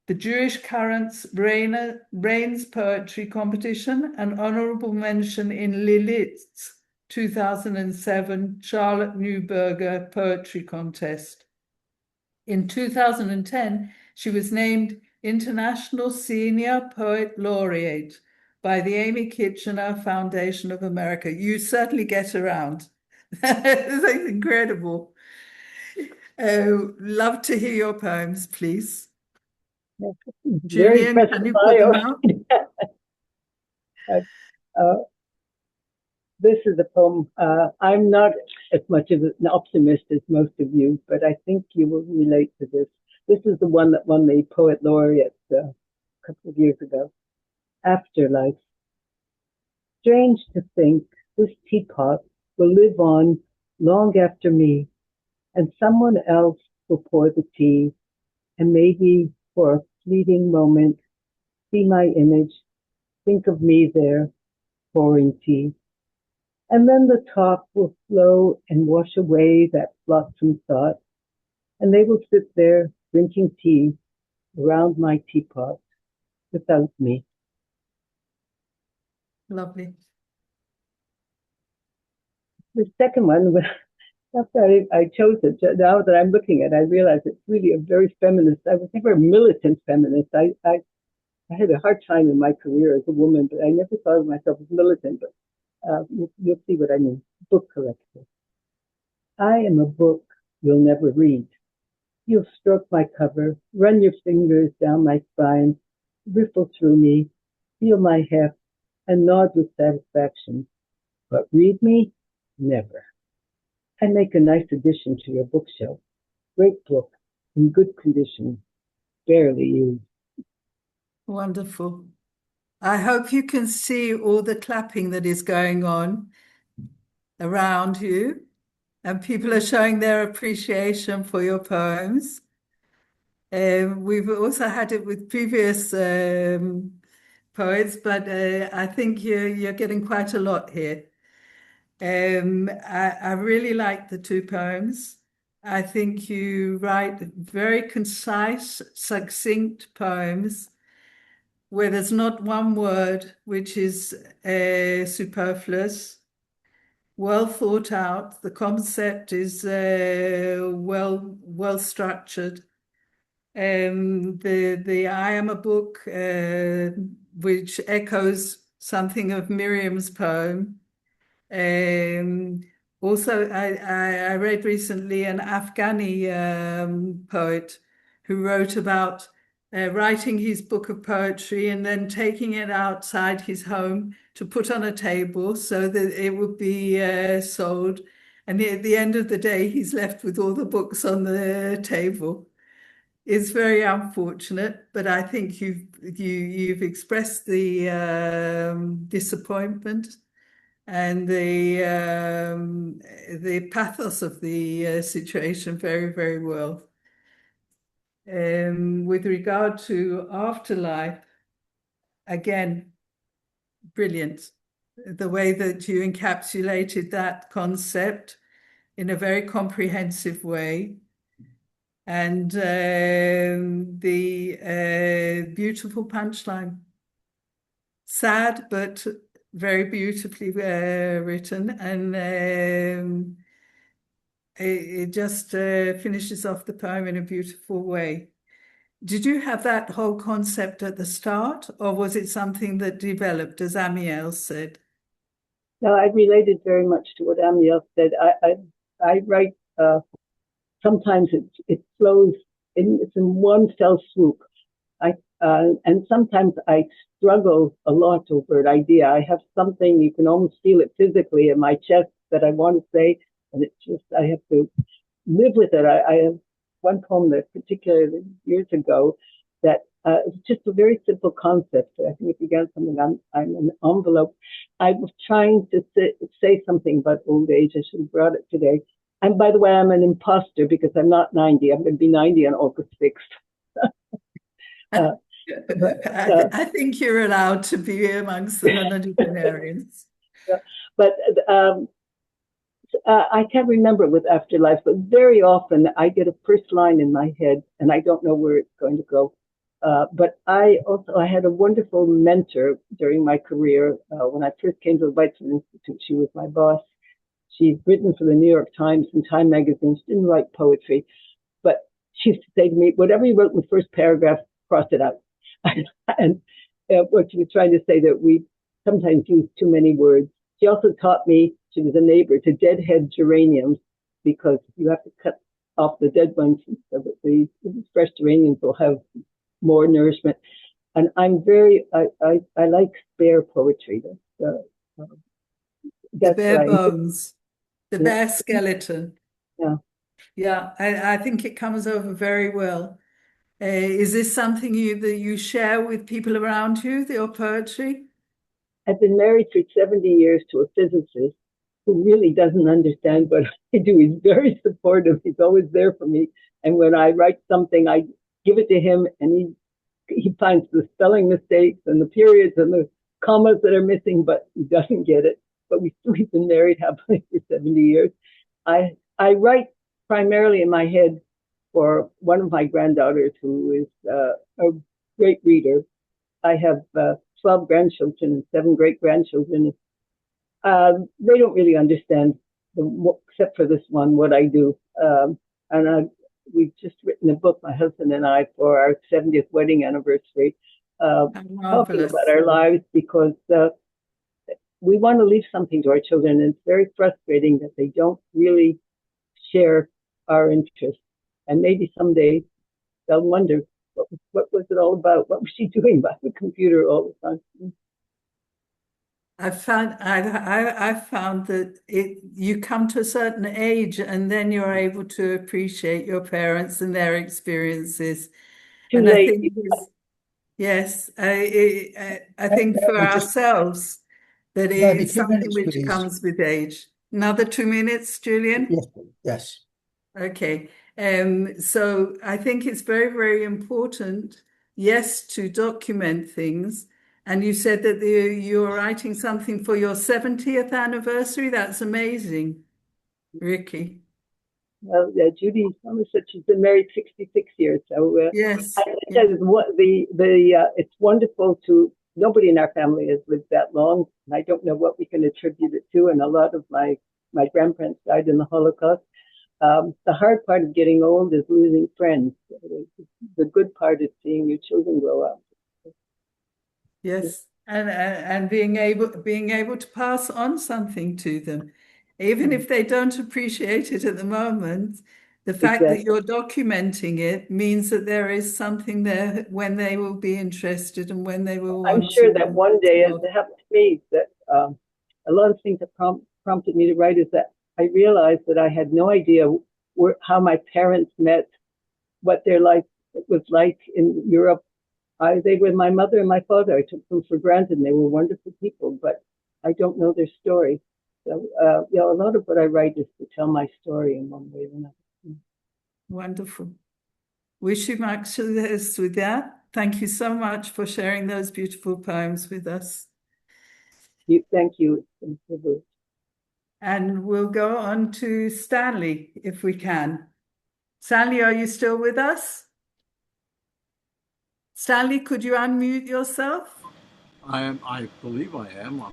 The Jewish Currents Rains Poetry Competition, an honorable mention in Lilith's 2007 Charlotte Neuberger Poetry Contest. In 2010, she was named International Senior Poet Laureate by the Amy Kitchener Foundation of America. You certainly get around. That's incredible. Love to hear your poems, please. Very Julian, impressive can you put them bio. out? This is a poem. I'm not as much of an optimist as most of you, but I think you will relate to this. This is the one that won the Poet Laureate a couple of years ago. Afterlife. Strange to think this teapot will live on long after me, and someone else will pour the tea, and maybe for a fleeting moment see my image, think of me there pouring tea. And then the talk will flow and wash away that flotsam thought, and they will sit there drinking tea around my teapot without me. Lovely. The second one, after I chose it, now that I'm looking at it, I realize it's really a very feminist. I was never a militant feminist. I had a hard time in my career as a woman, but I never thought of myself as militant. But you'll see what I mean. Book collector. I am a book you'll never read. You'll stroke my cover, run your fingers down my spine, riffle through me, feel my heft, and nod with satisfaction. But read me? Never. I make a nice addition to your bookshelf. Great book, in good condition, barely used. Wonderful. I hope you can see all the clapping that is going on around you, and people are showing their appreciation for your poems. We've also had it with previous poets, but I think you're getting quite a lot here. I really like the 2 poems. I think you write very concise, succinct poems where there's not one word which is superfluous, well thought out. The concept is well structured. The I Am a Book, which echoes something of Miriam's poem, Also, I read recently an Afghani poet who wrote about writing his book of poetry and then taking it outside his home to put on a table so that it would be sold. And at the end of the day, he's left with all the books on the table. It's very unfortunate, but I think you've expressed the disappointment and the pathos of the situation very, very well. With regard to afterlife, again, brilliant. The way that you encapsulated that concept in a very comprehensive way. And the beautiful punchline. Sad, but very beautifully written. And it just finishes off the poem in a beautiful way. Did you have that whole concept at the start, or was it something that developed, as Amiel said? No, I related very much to what Amiel said. I write, sometimes it flows, it's in one fell swoop. And sometimes I struggle a lot over an idea. I have something, you can almost feel it physically in my chest that I want to say, and it's just, I have to live with it. I have one poem that particularly years ago that it's just a very simple concept. I think it began something on an envelope. I was trying to say something about old age. I should have brought it today. And by the way, I'm an imposter because I'm not 90. I'm going to be 90 on August 6th. I think you're allowed to be amongst the nonagenarians. Yeah, but I can't remember with Afterlife, but very often I get a first line in my head and I don't know where it's going to go. But I had a wonderful mentor during my career. When I first came to the Weizmann Institute, she was my boss. She's written for the New York Times and Time magazine. She didn't write poetry, but she used to say to me, whatever you wrote in the first paragraph, cross it out. And what she was trying to say that we sometimes use too many words. She also taught me, she was a neighbor, to deadhead geraniums because you have to cut off the dead ones so that the fresh geraniums will have more nourishment. And I'm very, I like spare poetry. The bare bones, the Yeah. bare skeleton. Yeah. Yeah, I think it comes over very well. Is this something that you share with people around you, your poetry? I've been married for 70 years to a physicist who really doesn't understand what I do. He's very supportive. He's always there for me. And when I write something, I give it to him and he finds the spelling mistakes and the periods and the commas that are missing, but he doesn't get it. But we've been married happily for 70 years. I write primarily in my head for one of my granddaughters who is a great reader. I have 12 grandchildren and 7 great-grandchildren. They don't really understand, except for this one, what I do. We've just written a book, my husband and I, for our 70th wedding anniversary, talking about our lives because we want to leave something to our children. And it's very frustrating that they don't really share our interests. And maybe someday they'll wonder, what was it all about? What was she doing by the computer all the time? I found that you come to a certain age and then you're able to appreciate your parents and their experiences. Too late. I think yes, I think for ourselves that it's something which comes with age. Another 2 minutes, Julian? Yes. Okay. So I think it's very, very important, yes, to document things. And you said that you're writing something for your 70th anniversary. That's amazing, Ricky. Well, Judy Foner said she's been married 66 years. So yes, it's wonderful to. Nobody in our family has lived that long, and I don't know what we can attribute it to. And a lot of my grandparents died in the Holocaust. The hard part of getting old is losing friends. The good part is seeing your children grow up. Yes, and being able to pass on something to them. Even if they don't appreciate it at the moment, the fact that you're documenting it means that there is something there when they will be interested and when they will I'm want sure to that one day, as log. it happened to me, that a lot of things that prompted me to write is that I realized that I had no idea how my parents met, what their life was like in Europe. They were my mother and my father. I took them for granted, and they were wonderful people, but I don't know their story. So, yeah, a lot of what I write is to tell my story in one way or another. Wonderful. Wish you much success with that. Thank you so much for sharing those beautiful poems with us. Thank you. It's been a privilege. And we'll go on to Stanley, if we can. Stanley, are you still with us? Stanley, could you unmute yourself? I believe I am.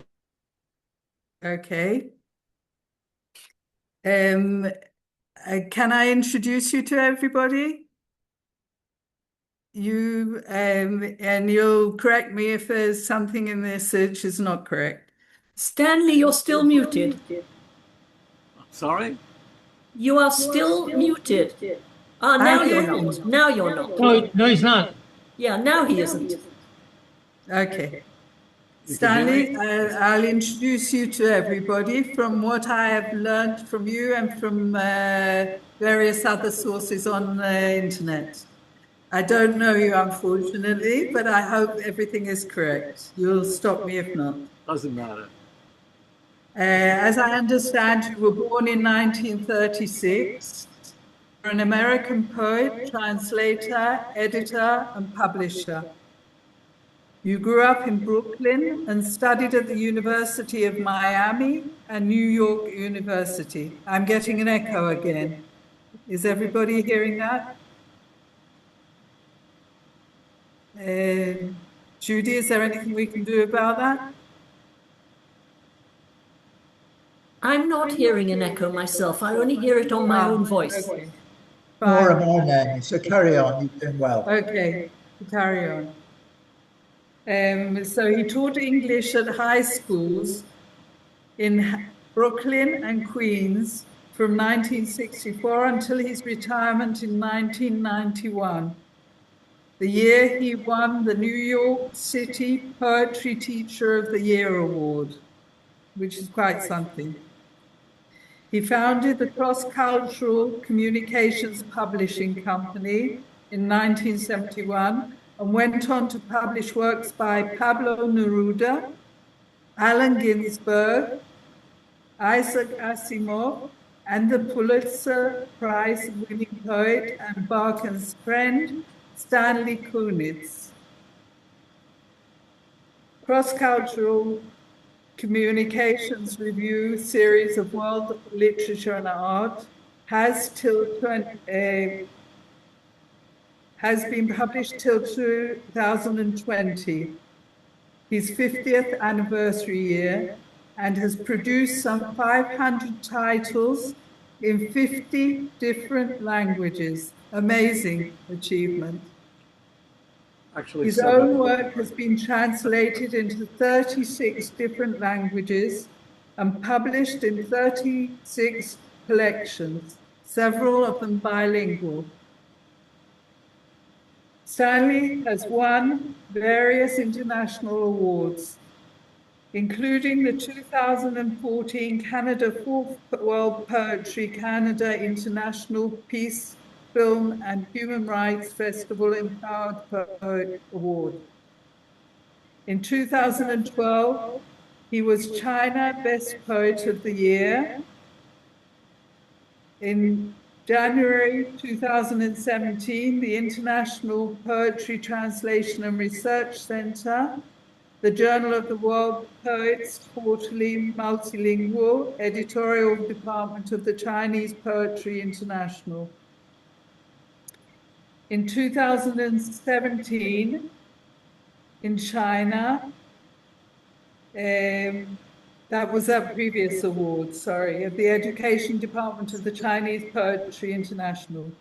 Okay. Can I introduce you to everybody? You and you'll correct me if there's something in this which is not correct. Stanley, you're still muted. Sorry? You are still muted. Now you're not. Now you're not. No, he's not. Yeah, now he isn't. Okay. Stanley, I'll introduce you to everybody from what I have learned from you and from various other sources on the internet. I don't know you, unfortunately, but I hope everything is correct. You'll stop me if not. Doesn't matter. As I understand, you were born in 1936. You're an American poet, translator, editor, and publisher. You grew up in Brooklyn and studied at the University of Miami and New York University. I'm getting an echo again. Is everybody hearing that? Judy, is there anything we can do about that? I'm not hearing an echo myself. I only hear it on my own voice. Okay. Nor am I, Naomi, so carry on, you're doing well. Okay, carry on. So he taught English at high schools in Brooklyn and Queens from 1964 until his retirement in 1991. The year he won the New York City Poetry Teacher of the Year Award, which is quite something. He founded the Cross-Cultural Communications Publishing Company in 1971 and went on to publish works by Pablo Neruda, Allen Ginsberg, Isaac Asimov, and the Pulitzer Prize-winning poet and Barkan's friend, Stanley Kunitz. Cross-Cultural Communications Review series of world literature and art has been published till 2020, his 50th anniversary year, and has produced some 500 titles in 50 different languages. Amazing achievement. Actually, his own work has been translated into 36 different languages and published in 36 collections, several of them bilingual. Stanley has won various international awards, including the 2014 Canada Fourth World Poetry Canada International Peace, Film and Human Rights Festival Empowered Poet Award. In 2012, he was China Best Poet of the Year. In January 2017, the International Poetry Translation and Research Center, the Journal of the World Poets Quarterly Multilingual Editorial Department of the Chinese Poetry International. In 2017, in China, that was a previous award, sorry, of the Education Department of the Chinese Poetry International.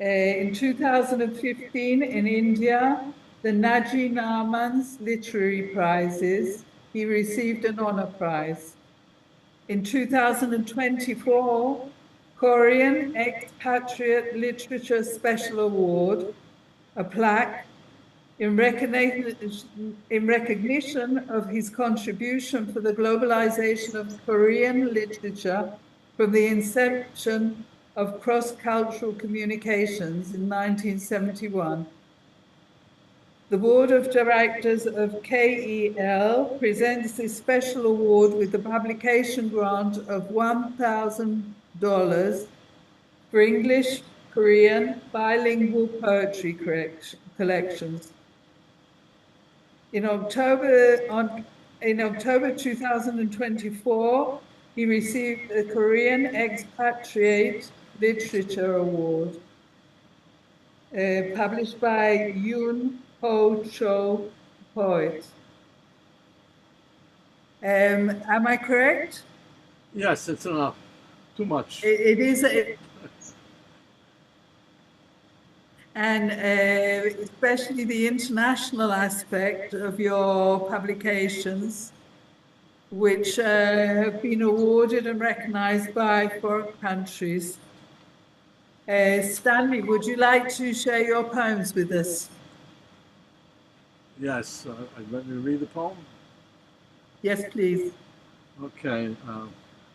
In 2015, in India, the Naji Naman's Literary Prizes, he received an honor prize. In 2024, Korean Expatriate Literature Special Award, a plaque in recognition of his contribution for the globalization of Korean literature from the inception of cross-cultural communications in 1971. The Board of Directors of KEL presents this special award with the publication grant of $1,000 for English, Korean, bilingual poetry collections. In October 2024, he received the Korean Expatriate Literature Award, published by Yoon Ho Cho Poet. Am I correct? Yes, it's enough. Too much. It is. And especially the international aspect of your publications, which have been awarded and recognized by foreign countries. Stanley, would you like to share your poems with us? Yes, let me read the poem. Yes, please. Okay,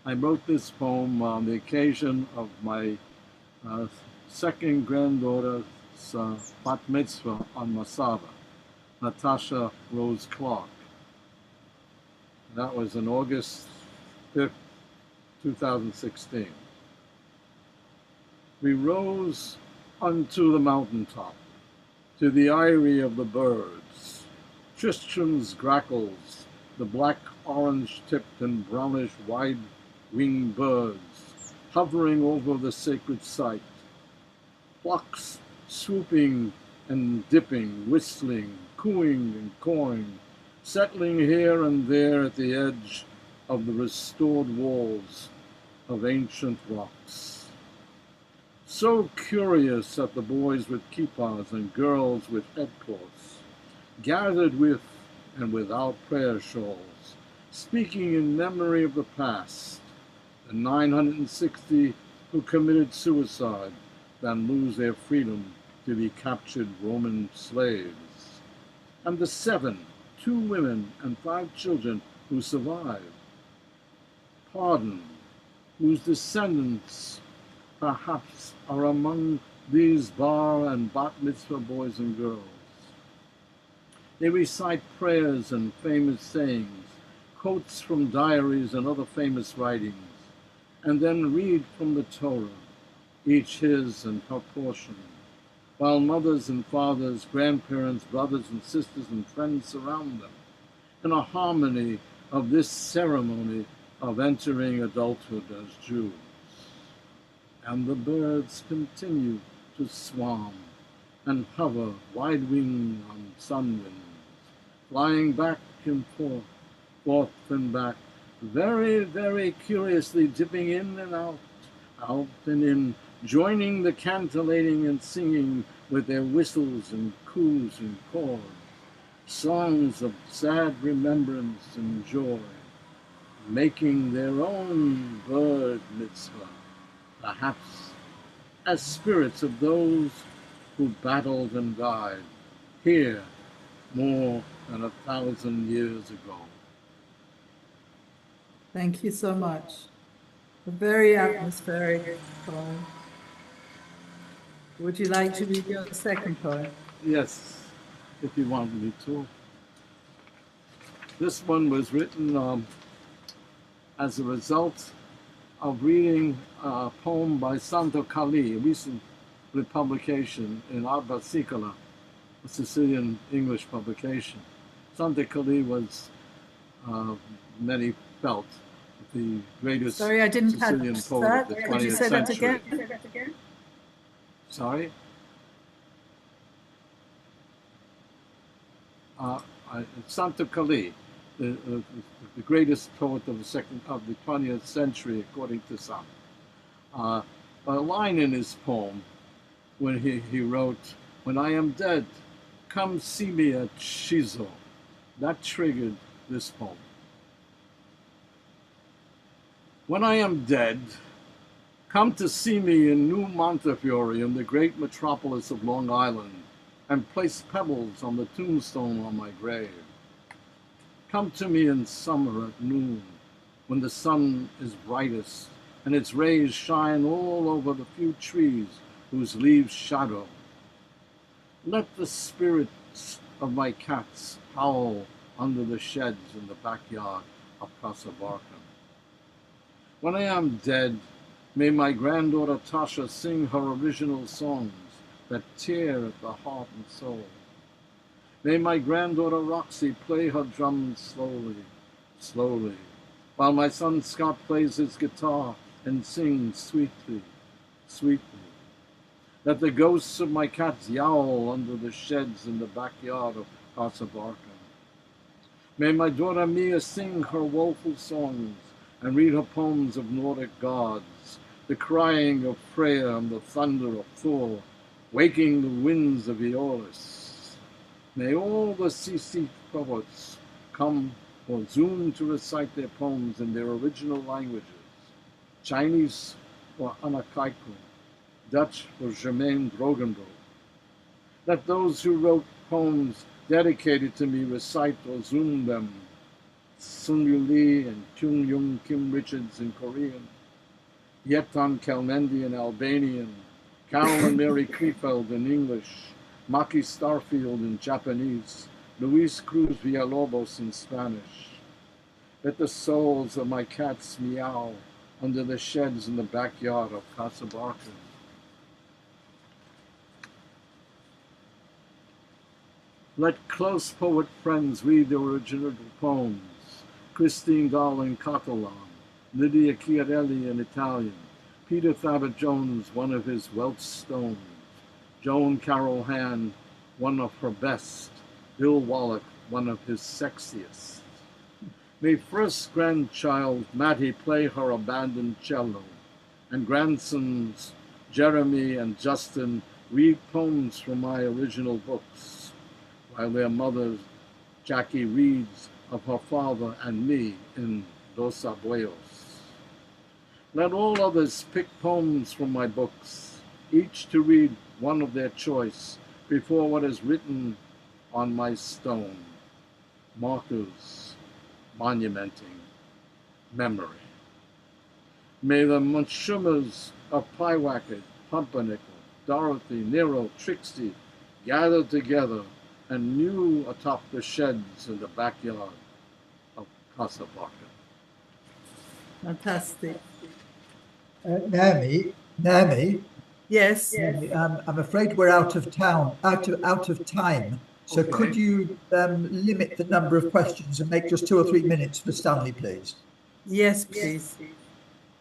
I wrote this poem on the occasion of my second granddaughter's bat mitzvah on Masada, Natasha Rose Clark. That was on August 5th, 2016. We rose unto the mountaintop, to the eyrie of the birds, Tristram's grackles, the black orange-tipped and brownish wide-winged birds hovering over the sacred site, flocks swooping and dipping, whistling, cooing and cawing, settling here and there at the edge of the restored walls of ancient rocks. So curious that the boys with kippas and girls with headcloths, gathered with and without prayer shawls, speaking in memory of the past, the 960 who committed suicide than lose their freedom to be captured Roman slaves, and the 7, 2 women and 5 children who survived, pardoned, whose descendants perhaps are among these bar and bat mitzvah boys and girls. They recite prayers and famous sayings, quotes from diaries and other famous writings, and then read from the Torah, each his and her portion, while mothers and fathers, grandparents, brothers and sisters and friends surround them, in a harmony of this ceremony of entering adulthood as Jews. And the birds continue to swarm and hover wide-winged on sun winds, flying back and forth and back, very, very curiously dipping in and out and in, joining the cantillating and singing with their whistles and coos and caws, songs of sad remembrance and joy, making their own bird mitzvah, perhaps as spirits of those who battled and died here more than 1,000 years ago. Thank you so much. A very atmospheric poem. Would you like to read your second poem? Yes, if you want me to. This one was written as a result of reading a poem by Santo Kali, a recent publication in Abba Sikala, a Sicilian English publication. Santo Kali was, many felt, the greatest Sicilian poet of the 20th Could you say century. that again? Sorry? Santo Kali, the greatest poet of the 20th century, according to some. A line in his poem when he wrote, "When I am dead, come see me at Shizo." That triggered this poem. When I am dead, come to see me in New Montefiore in the great metropolis of Long Island and place pebbles on the tombstone on my grave. Come to me in summer at noon when the sun is brightest and its rays shine all over the few trees whose leaves shadow. Let the spirits of my cats howl under the sheds in the backyard of Casa Barkan. When I am dead, may my granddaughter Tasha sing her original songs that tear at the heart and soul. May my granddaughter Roxy play her drums slowly, slowly, while my son Scott plays his guitar and sings sweetly, sweetly. Let the ghosts of my cats yowl under the sheds in the backyard of Casa Barkan. May my daughter Mia sing her woeful songs and read her poems of Nordic gods, the crying of Freya and the thunder of Thor, waking the winds of Aeolus. May all the Sisi poets come or Zoom to recite their poems in their original languages, Chinese for Anakaiku, Dutch for Germain Drogenbroek. Let those who wrote poems dedicated to me recite or Zoom them, Sun Yu Lee and Kyung Yung Kim Richards in Korean, Yetan Kelmendi in Albanian, Carol and Mary Kreefeld in English, Maki Starfield in Japanese, Luis Cruz Villalobos in Spanish. Let the souls of my cats meow under the sheds in the backyard of Casa Barkan. Let close poet friends read their original poems, Christine Dahl in Catalan, Lydia Chiarelli in Italian, Peter Thabit Jones, one of his Welsh stones, Joan Carol Hand, one of her best, Bill Wallach, one of his sexiest. May first grandchild Mattie play her abandoned cello, and grandsons Jeremy and Justin read poems from my original books, while their mother Jackie reads of her father and me in Dos Abuelos. Let all others pick poems from my books, each to read one of their choice before what is written on my stone, markers monumenting memory. May the Munchumers of Pyewacket, Pumpernickel, Dorothy, Nero, Trixie gather together and mew atop the sheds in the backyard of Casa Barkan. Fantastic. Naomi, Yes. Naomi, I'm afraid we're out of time. So Okay. could you limit the number of questions and make just 2 or 3 minutes for Stanley, please? Yes, please.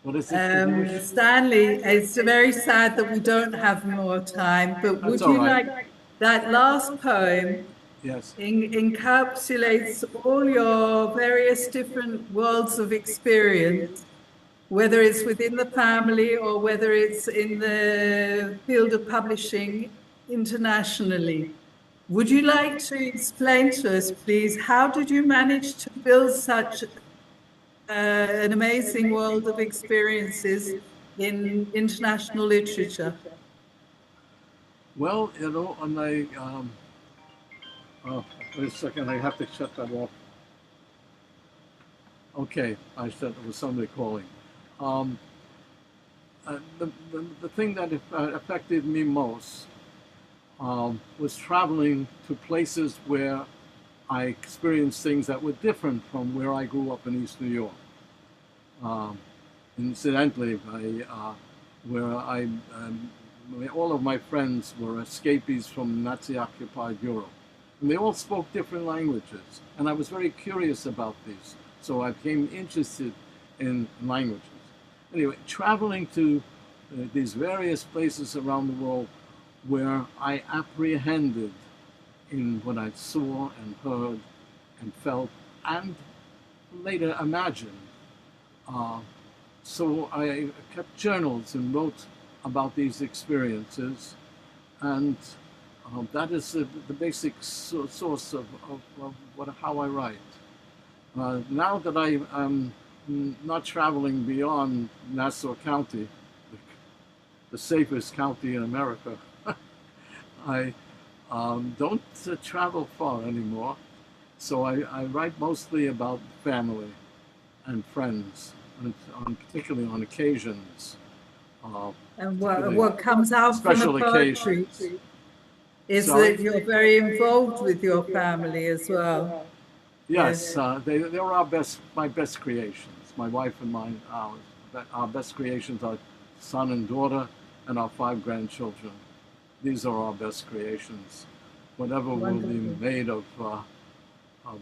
What is it? Stanley, it's very sad that we don't have more time, but would That's all you right. like that last poem Yes. encapsulates all your various different worlds of experience, whether it's within the family or whether it's in the field of publishing internationally. Would you like to explain to us, please, how did you manage to build such an amazing world of experiences in international literature? Well, you know, and wait a second, I have to shut that off. Okay, I said there was somebody calling. The thing that affected me most was traveling to places where I experienced things that were different from where I grew up in East New York. Incidentally, all of my friends were escapees from Nazi-occupied Europe, and they all spoke different languages, and I was very curious about these, so I became interested in languages. Anyway, traveling to these various places around the world where I apprehended in what I saw and heard and felt and later imagined. So I kept journals and wrote about these experiences, and that is the basic source of how I write. Now that I am not traveling beyond Nassau County, the safest county in America. I don't travel far anymore, so I write mostly about family and friends, and particularly on occasions. And what comes out from special the poetry occasions. is Sorry? that you're very involved with your family as well. Yes, they're my best creations. My wife and mine, our best creations are son and daughter and our 5 grandchildren. These are our best creations. Whatever will be made of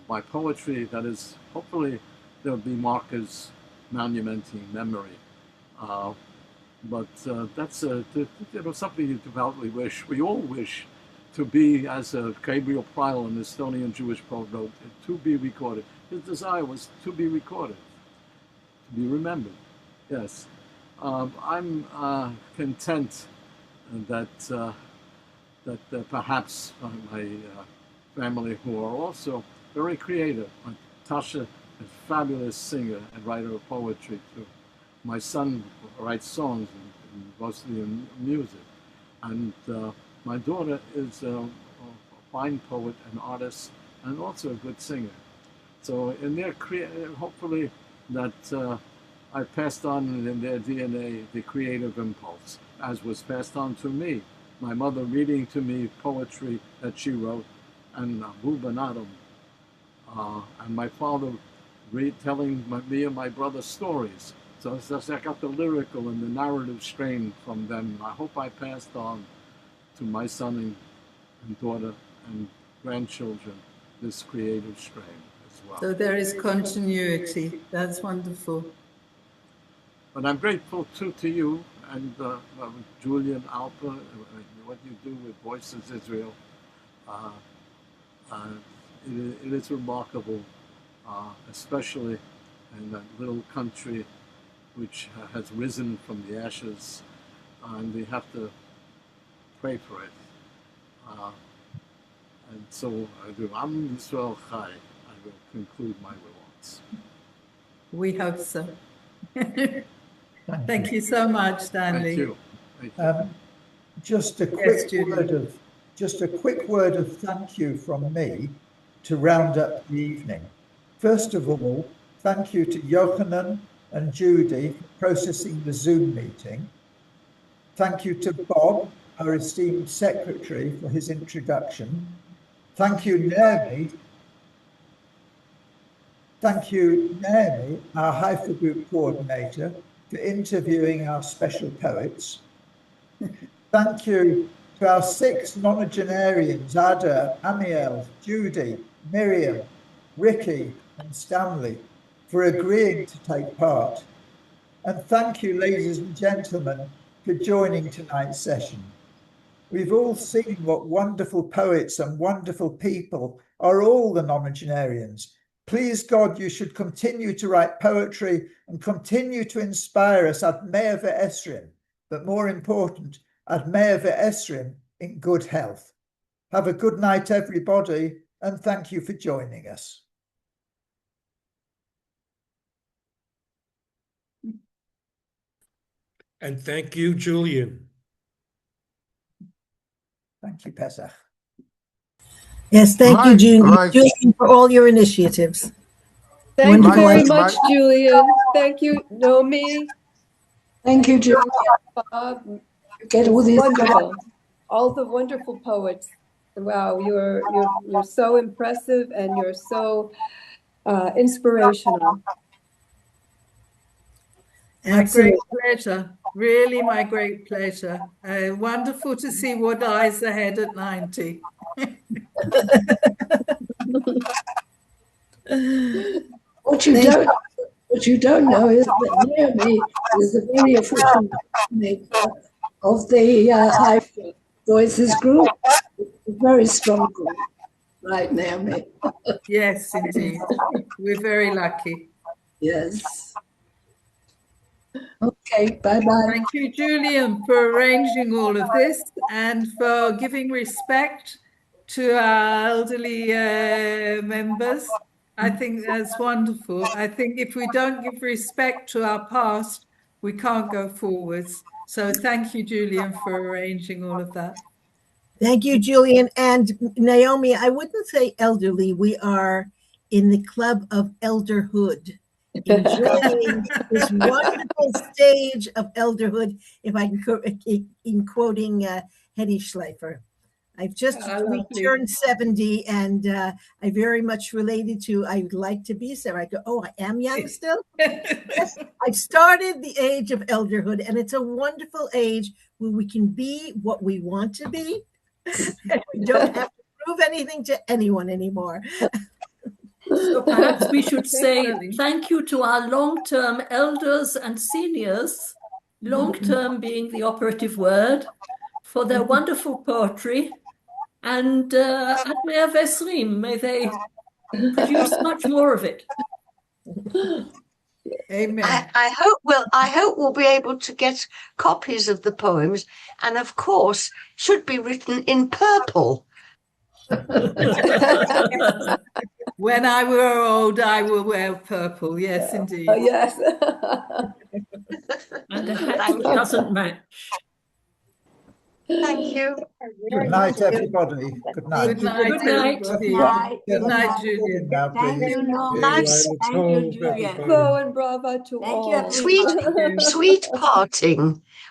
my poetry, that is, hopefully there'll be markers monumenting memory. But that's something you devoutly wish. We all wish to be, as Gabriel Pryle, an Estonian Jewish poet, wrote, to be recorded. His desire was to be recorded, to be remembered. Yes, I'm content that perhaps my family, who are also very creative, Tasha, a fabulous singer and writer of poetry too. My son writes songs, and mostly in music, and my daughter is a fine poet and artist, and also a good singer. So in their hopefully that I passed on in their DNA the creative impulse, as was passed on to me. My mother reading to me poetry that she wrote, and Buban Adam, and my father telling me and my brother stories. So I got the lyrical and the narrative strain from them. I hope I passed on to my son and daughter and grandchildren this creative strain as well. So there is continuity. That's wonderful. But I'm grateful too to you and Julian Alpa, what you do with Voices Israel. It is remarkable, especially in that little country which has risen from the ashes, and we have to pray for it. And so I do. Am Yisrael Chai. I will conclude my remarks. We hope so. Thank you so much, Stanley. Thank you. Thank you. Just a quick word of thank you from me to round up the evening. First of all, thank you to Yochanan and Judy for processing the Zoom meeting. Thank you to Bob, our esteemed secretary, for his introduction. Thank you, Naomi. Thank you, Naomi, our Haifa group coordinator, for interviewing our special poets. Thank you to our 6 nonagenarians, Ada, Amiel, Judy, Miriam, Ricky, and Stanley, for agreeing to take part. And thank you, ladies and gentlemen, for joining tonight's session. We've all seen what wonderful poets and wonderful people are all the nonagenarians. Please God, you should continue to write poetry and continue to inspire us ad mea ve'esrim, but more important, ad mea ve'esrim in good health. Have a good night, everybody, and thank you for joining us. And thank you, Julian. Thank you, Pesach. Yes, thank you, Julian, for all your initiatives. Thank you very much, Julian. Thank you, Naomi. Thank you, Julian. Bob. Get all these wonderful. All the wonderful poets. Wow, you're so impressive and you're so inspirational. My great pleasure. Really, my great pleasure. Wonderful to see what lies ahead at 90. What you don't know is that Naomi is a very efficient maker of the Haifa Voices group. It's a very strong group, right, Naomi? Yes, indeed. We're very lucky. Yes. Okay, bye-bye. Thank you, Julian, for arranging all of this and for giving respect to our elderly members I think that's wonderful. I think if we don't give respect to our past, we can't go forwards. So thank you, Julian, for arranging all of that. Thank you, Julian. And Naomi, I wouldn't say elderly. We are in the club of elderhood, enjoying this wonderful stage of elderhood, if I can, in quoting Hedy Schleifer. I've just turned 70, and I very much related to, I would like to be so. I go, oh, I am young still? Yes, I've started the age of elderhood, and it's a wonderful age where we can be what we want to be. And we don't have to prove anything to anyone anymore. So perhaps we should say thank you to our long-term elders and seniors, long-term being the operative word, for their wonderful poetry. And Ad Mea Vesrim, may they produce much more of it. Amen. I hope we'll be able to get copies of the poems, and of course should be written in purple. When I were old, I will wear purple. Yes, indeed. Oh, yes. And a hat that doesn't match. Thank you. Good night, everybody. Good night. Good night, everybody. Good night, Julian. Now, Thank please. you, Norman. Nice. Thank you, Julian. Go and brava to Thank all. you. Sweet parting.